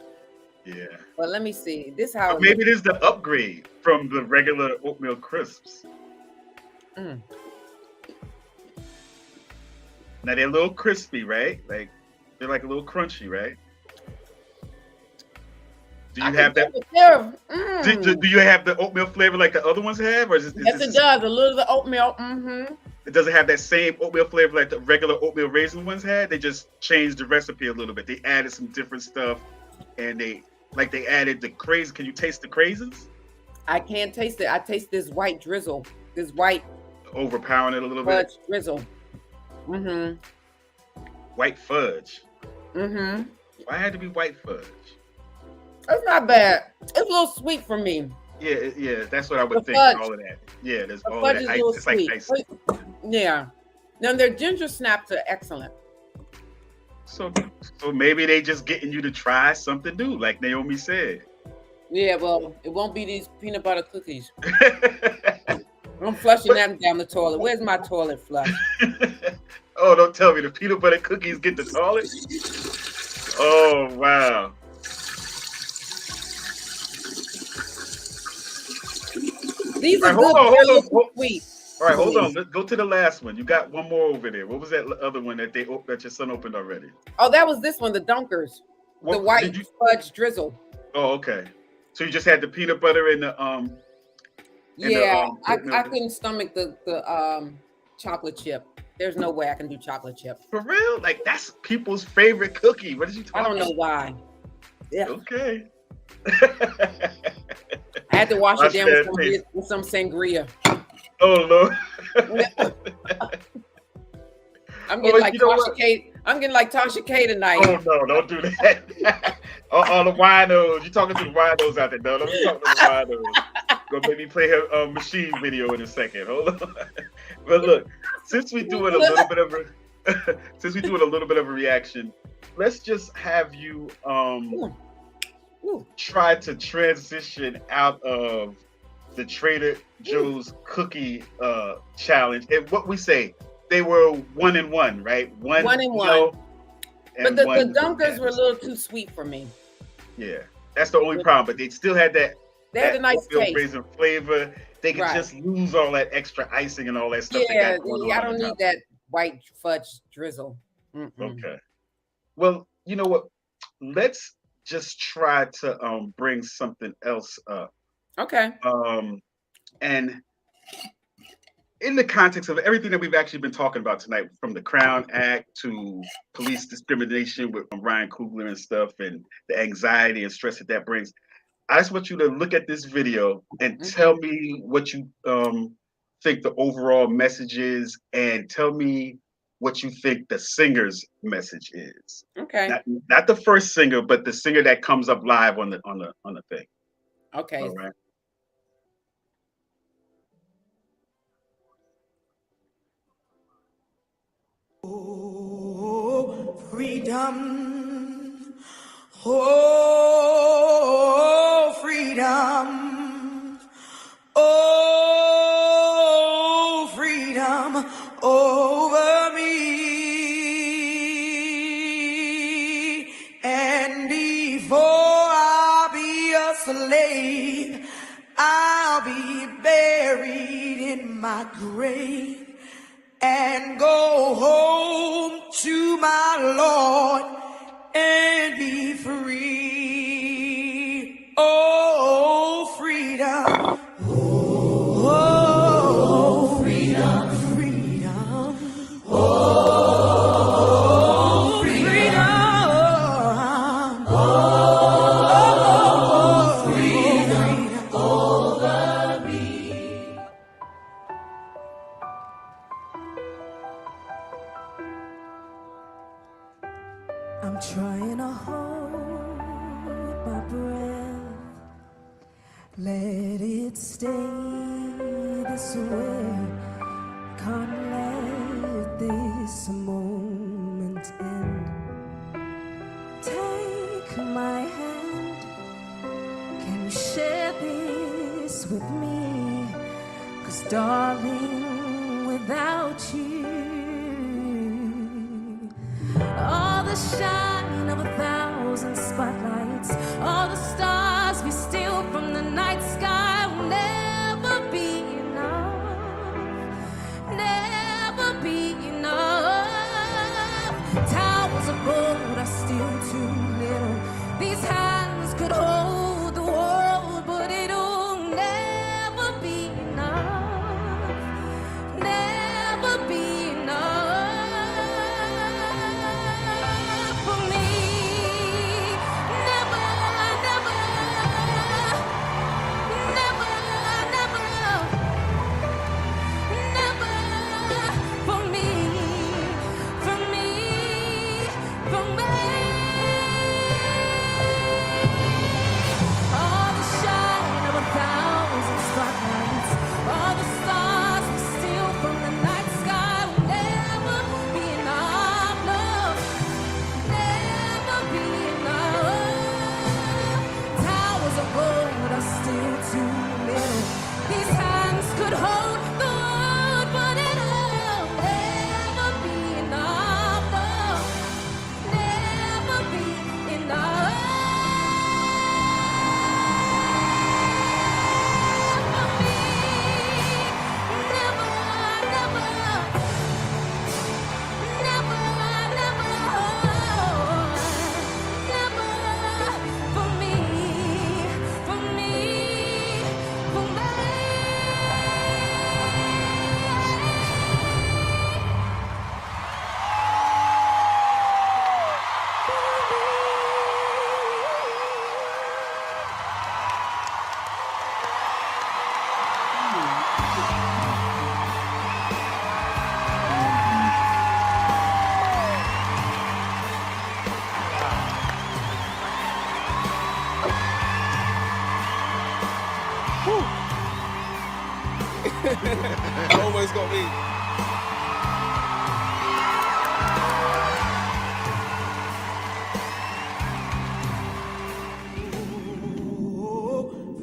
[SPEAKER 16] Yeah.
[SPEAKER 1] But let me see. This how
[SPEAKER 16] Or maybe it is the upgrade from the regular oatmeal crisps.
[SPEAKER 1] Mm.
[SPEAKER 16] Now they're a little crispy, right? Like they're like a little crunchy, right? Do you have that? Do you have the oatmeal flavor like the other ones have, or is
[SPEAKER 1] Yes, it does. A little of the oatmeal. Mm-hmm.
[SPEAKER 16] It doesn't have that same oatmeal flavor like the regular oatmeal raisin ones had. They just changed the recipe a little bit. They added some different stuff, and they added the crazy. Can you taste the craisins?
[SPEAKER 1] I can't taste it. I taste this white drizzle. This white
[SPEAKER 16] overpowering it a little
[SPEAKER 1] fudge
[SPEAKER 16] bit.
[SPEAKER 1] Drizzle. Mm-hmm.
[SPEAKER 16] White fudge.
[SPEAKER 1] Mm-hmm.
[SPEAKER 16] Why had to be white fudge?
[SPEAKER 1] It's not bad. It's a little sweet for me.
[SPEAKER 16] Yeah, that's what I would think.
[SPEAKER 1] Fudge.
[SPEAKER 16] All of that. Yeah, there's
[SPEAKER 1] The
[SPEAKER 16] all
[SPEAKER 1] fudge
[SPEAKER 16] that.
[SPEAKER 1] is a little
[SPEAKER 16] It's
[SPEAKER 1] sweet.
[SPEAKER 16] like ice.
[SPEAKER 1] Yeah. Now their ginger snaps are excellent.
[SPEAKER 16] So maybe they just getting you to try something new, like Naomi said.
[SPEAKER 1] Yeah, well, it won't be these peanut butter cookies. I'm flushing them down the toilet. Where's my toilet flush?
[SPEAKER 16] Oh, don't tell me the peanut butter cookies get the toilet. Oh wow.
[SPEAKER 1] These are
[SPEAKER 16] hold
[SPEAKER 1] good.
[SPEAKER 16] on.
[SPEAKER 1] They're a little sweet.
[SPEAKER 16] All right, hold on. Let's go to the last one. You got one more over there. What was that other one that that your son opened already?
[SPEAKER 1] Oh, that was this one, the Dunkers. The white fudge drizzle.
[SPEAKER 16] Oh, okay. So you just had the peanut butter and the
[SPEAKER 1] I couldn't stomach the chocolate chip. There's no way I can do chocolate chip.
[SPEAKER 16] For real? Like that's people's favorite cookie. What did you talking
[SPEAKER 1] I don't know why. Yeah.
[SPEAKER 16] Okay.
[SPEAKER 1] I had to wash it down with some sangria.
[SPEAKER 16] Oh Lord.
[SPEAKER 1] I'm getting like Tasha K. I'm getting like Tasha K tonight.
[SPEAKER 16] Oh no, don't do that. all the winos. You talking to the winos out there? No, don't be talking to the winos. Gonna make me play her machine video in a second. Hold on. But look, since we doing a little bit of a reaction, let's just have you try to transition out of the Trader Joe's cookie challenge. And what we say, they were 1 and 1, right? 1 and 1.
[SPEAKER 1] But the Dunkers were a little too sweet for me.
[SPEAKER 16] Yeah, that's the only problem. But they still had that.
[SPEAKER 1] They had a nice taste.
[SPEAKER 16] Raisin flavor. They could just lose all that extra icing and all that stuff.
[SPEAKER 1] Yeah, I don't need that white fudge drizzle. Mm-mm.
[SPEAKER 16] Okay. Well, you know what? Let's just try to bring something else up.
[SPEAKER 1] Okay.
[SPEAKER 16] And in the context of everything that we've actually been talking about tonight, from the Crown Act to police discrimination with Ryan Coogler and stuff, and the anxiety and stress that brings, I just want you to look at this video and tell me what you think the overall message is, and tell me what you think the singer's message is.
[SPEAKER 1] Okay.
[SPEAKER 16] Not the first singer, but the singer that comes up live on the thing.
[SPEAKER 1] Okay.
[SPEAKER 16] All right.
[SPEAKER 9] Oh, freedom. Oh, freedom. Oh, freedom over me. And before I'll be a slave, I'll be buried in my grave and go home to my Lord and be free. Oh, freedom. Oh, freedom. Freedom. Oh, freedom. Oh, freedom over me. I'm trying to hold my breath, let it stay this way. Can't let this moment end. Take my hand, can you share this with me? 'Cause darling, without you shine of 1,000 spotlights, all the stars we steal from the night sky will never be enough, never be enough. Towers of gold are still too little. These hands could hold the world, but it'll never be enough, never be enough for me. Never, never, never, never, never for me, for me, for me. All the shine of 1,000 spotlights, all the stars we steal from the night sky will never be enough, love, never be enough. Towers of gold are still too little. These hands could hold the world, but it'll never be enough, love, never be enough.
[SPEAKER 4] Always gonna be.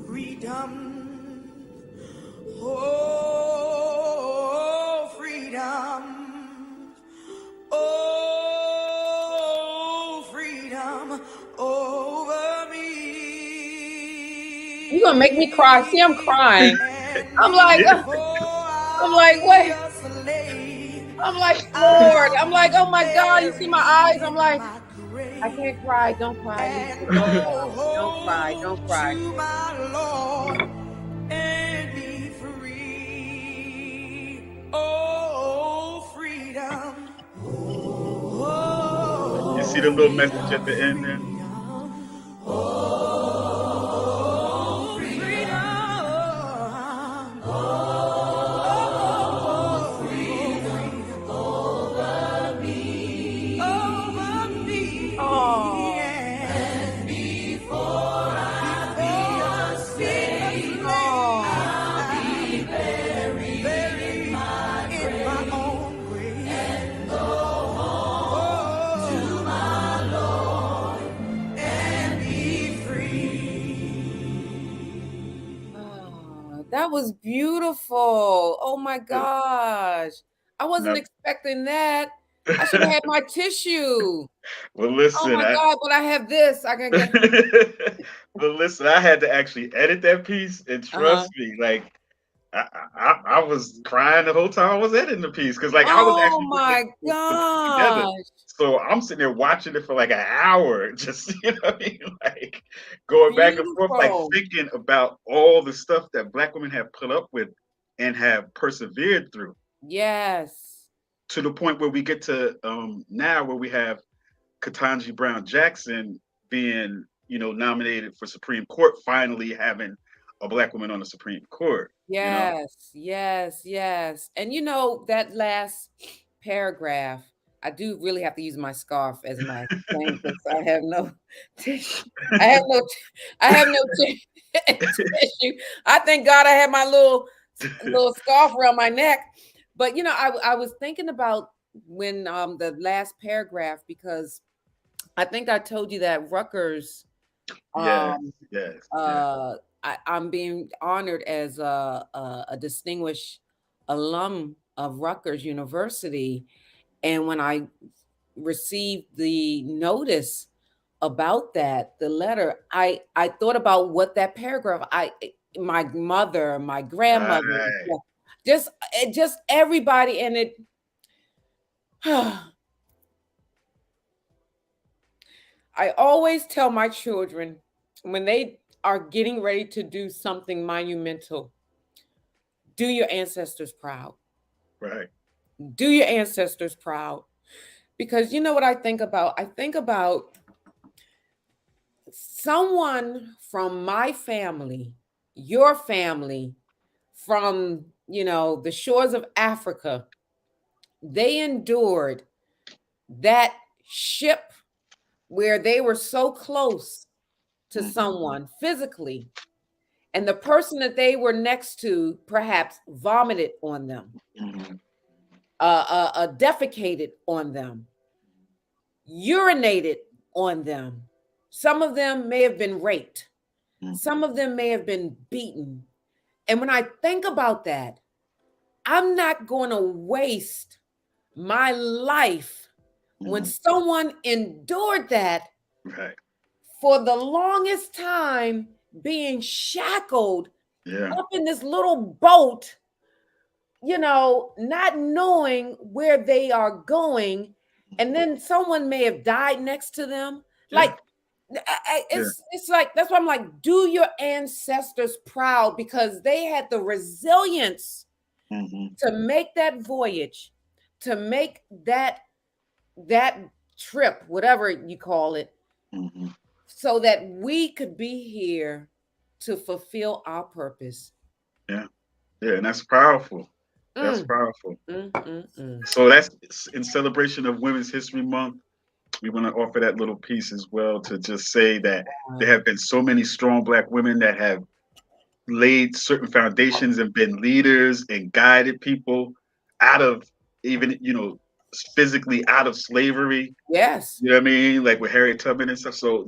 [SPEAKER 9] Freedom, oh, freedom, oh, freedom over me.
[SPEAKER 1] You're gonna make me cry. See, I'm crying. I'm like, wait. I'm like floored. I'm like, oh my God, you see my eyes? I'm like, I can't cry. Don't cry. Don't cry. Don't cry.
[SPEAKER 9] To my Lord and be free. Oh, freedom.
[SPEAKER 16] You see the little message at the end there?
[SPEAKER 9] Oh, freedom. Oh, freedom over me. Over me.
[SPEAKER 1] Oh.
[SPEAKER 9] And before I be unsaved, I'll be buried in my own grave and go home to my Lord and be free.
[SPEAKER 1] Oh, that was beautiful. Oh my gosh. I wasn't
[SPEAKER 16] No.
[SPEAKER 1] expecting that. I should have had my tissue.
[SPEAKER 16] Well,
[SPEAKER 1] Oh
[SPEAKER 16] listen,
[SPEAKER 1] my God, but I have this. I can get.
[SPEAKER 16] but listen, I had to actually edit that piece, and trust me, like I was crying the whole time I was editing the piece because like I was
[SPEAKER 1] Oh
[SPEAKER 16] actually putting
[SPEAKER 1] my
[SPEAKER 16] the piece together.
[SPEAKER 1] gosh.
[SPEAKER 16] So I'm sitting there watching it for like an hour, just what I mean, like going back and forth, like
[SPEAKER 1] Beautiful.
[SPEAKER 16] thinking about all the stuff that Black women have put up with and have persevered through
[SPEAKER 1] Yes.
[SPEAKER 16] to the point where we get to now where we have Ketanji Brown Jackson being, nominated for Supreme Court, finally having a Black woman on the Supreme Court.
[SPEAKER 1] Yes, yes, yes. And that last paragraph, I do really have to use my scarf as my thing because I have no tissue. I have no tissue. I thank God I have my little scarf around my neck. But I was thinking about when the last paragraph, because I think I told you that Rutgers
[SPEAKER 16] Yes, yes.
[SPEAKER 1] I'm being honored as a distinguished alum of Rutgers University. And when I received the notice about that, the letter, I thought about what that paragraph, my mother, my grandmother,
[SPEAKER 16] Right.
[SPEAKER 1] just everybody, and it. I always tell my children when they are getting ready to do something monumental, do your ancestors proud.
[SPEAKER 16] Right.
[SPEAKER 1] Do your ancestors proud. Because you know what I think about? I think about someone from my family, your family, from, the shores of Africa. They endured that ship where they were so close to someone physically, and the person that they were next to perhaps vomited on them, defecated on them, urinated on them. Some of them may have been raped. Some of them may have been beaten. And when I think about that, I'm not going to waste my life when someone endured that
[SPEAKER 16] Right.
[SPEAKER 1] for the longest time, being shackled
[SPEAKER 16] Yeah.
[SPEAKER 1] up in this little boat, not knowing where they are going. And then someone may have died next to them. Like, it's like, that's why I'm like, do your ancestors proud, because they had the resilience to make that voyage, to make that trip, whatever you call it, so that we could be here to fulfill our purpose.
[SPEAKER 16] Yeah. Yeah. And that's powerful. That's
[SPEAKER 1] Mm.
[SPEAKER 16] powerful.
[SPEAKER 1] Mm.
[SPEAKER 16] So that's in celebration of Women's History Month. We want to offer that little piece as well to just say that there have been so many strong Black women that have laid certain foundations and been leaders and guided people out of, even, physically out of slavery.
[SPEAKER 1] Yes.
[SPEAKER 16] You know what I mean? Like with Harriet Tubman and stuff. So,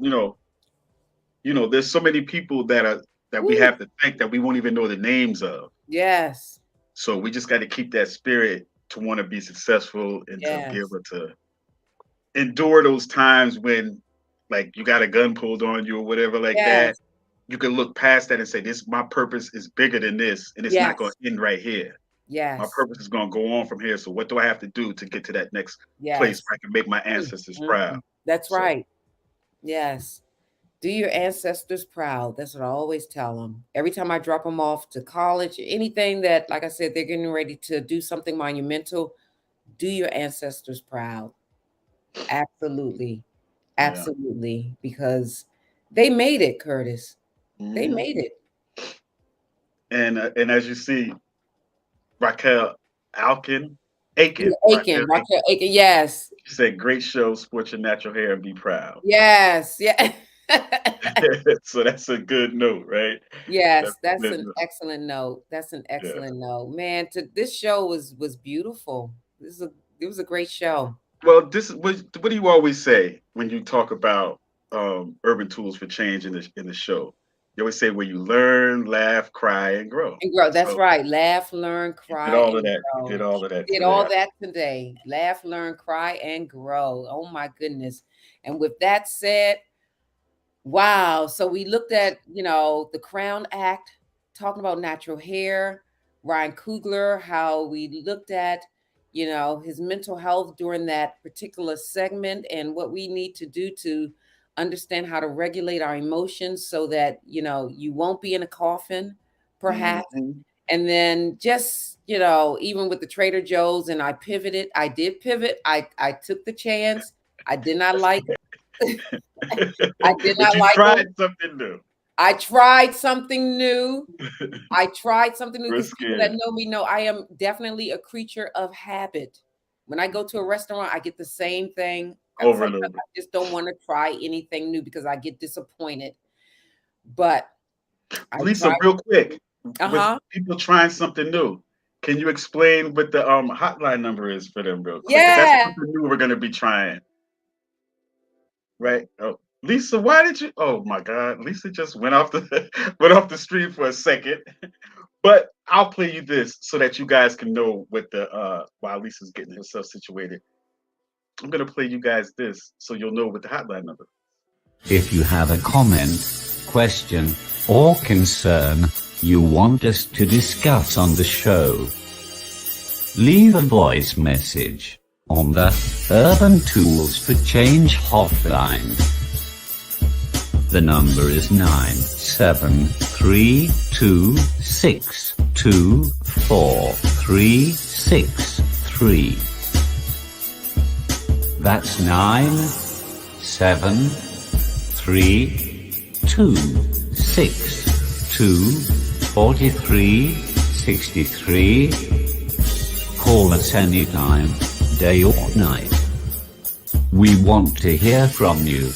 [SPEAKER 16] there's so many people that we have to thank that we won't even know the names of.
[SPEAKER 1] Yes.
[SPEAKER 16] So we just got to keep that spirit to want to be successful and to be
[SPEAKER 1] Yes.
[SPEAKER 16] able to endure those times when, like, you got a gun pulled on you or whatever like that.
[SPEAKER 1] Yes.
[SPEAKER 16] You can look past that and say, "This, my purpose is bigger than this, and it's not going
[SPEAKER 1] Yes.
[SPEAKER 16] to end right here. My
[SPEAKER 1] Yes.
[SPEAKER 16] purpose is going to go on from here. So what do I have to do to get to that next place
[SPEAKER 1] Yes.
[SPEAKER 16] where I can make my ancestors proud?"
[SPEAKER 1] That's
[SPEAKER 16] So,
[SPEAKER 1] right. Yes. Do your ancestors proud. That's what I always tell them. Every time I drop them off to college, anything that, like I said, they're getting ready to do something monumental, do your ancestors proud. Absolutely.
[SPEAKER 16] yeah.
[SPEAKER 1] Absolutely. Because they made it, Curtis. They
[SPEAKER 16] Mhm.
[SPEAKER 1] made it.
[SPEAKER 16] And as you see, Raquel Alkin,
[SPEAKER 1] Yeah,
[SPEAKER 16] Raquel Aiken.
[SPEAKER 1] Raquel Aiken. Yes.
[SPEAKER 16] She said, "Great show, sport your natural hair and be proud."
[SPEAKER 1] Yes. Yeah.
[SPEAKER 16] So that's a good note, right? That's
[SPEAKER 1] Yes,
[SPEAKER 16] a
[SPEAKER 1] that's
[SPEAKER 16] good
[SPEAKER 1] an
[SPEAKER 16] note.
[SPEAKER 1] excellent note. That's an
[SPEAKER 16] Yeah.
[SPEAKER 1] excellent note. Man, this show was beautiful. It was a great show.
[SPEAKER 16] Well, this is what do you always say when you talk about urban tools for change in the show? You always say where you learn, laugh, cry, and grow.
[SPEAKER 1] And grow. That's
[SPEAKER 16] So
[SPEAKER 1] right. Laugh, learn,
[SPEAKER 16] you did
[SPEAKER 1] cry,
[SPEAKER 16] all of
[SPEAKER 1] and
[SPEAKER 16] that. You did
[SPEAKER 1] grow.
[SPEAKER 16] all of that
[SPEAKER 1] Did
[SPEAKER 16] today.
[SPEAKER 1] all that today. Laugh, learn, cry, and grow. Oh my goodness. And with that said, wow. So we looked at, the Crown Act, talking about natural hair, Ryan Coogler, how we looked at, his mental health during that particular segment, and what we need to do to understand how to regulate our emotions so that, you won't be in a coffin, perhaps.
[SPEAKER 16] Mhm.
[SPEAKER 1] And then just, even with the Trader Joe's, and I did pivot. I took the chance. I did not like I did
[SPEAKER 16] But
[SPEAKER 1] not
[SPEAKER 16] you
[SPEAKER 1] like them.
[SPEAKER 16] tried something new.
[SPEAKER 1] I tried something new. I tried something new,
[SPEAKER 16] We're
[SPEAKER 1] because people that
[SPEAKER 16] scared.
[SPEAKER 1] know me know I am definitely a creature of habit. When I go to a restaurant, I get the same thing.
[SPEAKER 16] Over and
[SPEAKER 1] Sometimes
[SPEAKER 16] over.
[SPEAKER 1] I just don't want to try anything new because I get disappointed. But I
[SPEAKER 16] Lisa,
[SPEAKER 1] tried.
[SPEAKER 16] real quick, with
[SPEAKER 1] Uh-huh.
[SPEAKER 16] people trying something new, can you explain what the hotline number is for them real quick? Because that's
[SPEAKER 1] Yeah.
[SPEAKER 16] something new we're going to be trying, right? Oh, Lisa, why did you? Oh my God, Lisa just went off the went off the stream for a second. But I'll play you this so that you guys can know what the while Lisa's getting herself situated. I'm gonna play you guys this so you'll know what the hotline number is.
[SPEAKER 10] If you have a comment, question, or concern you want us to discuss on the show, leave a voice message on the Urban Tools for Change hotline. The number is 97326243363. That's 97326243363. Call us anytime, day or night. We want to hear from you.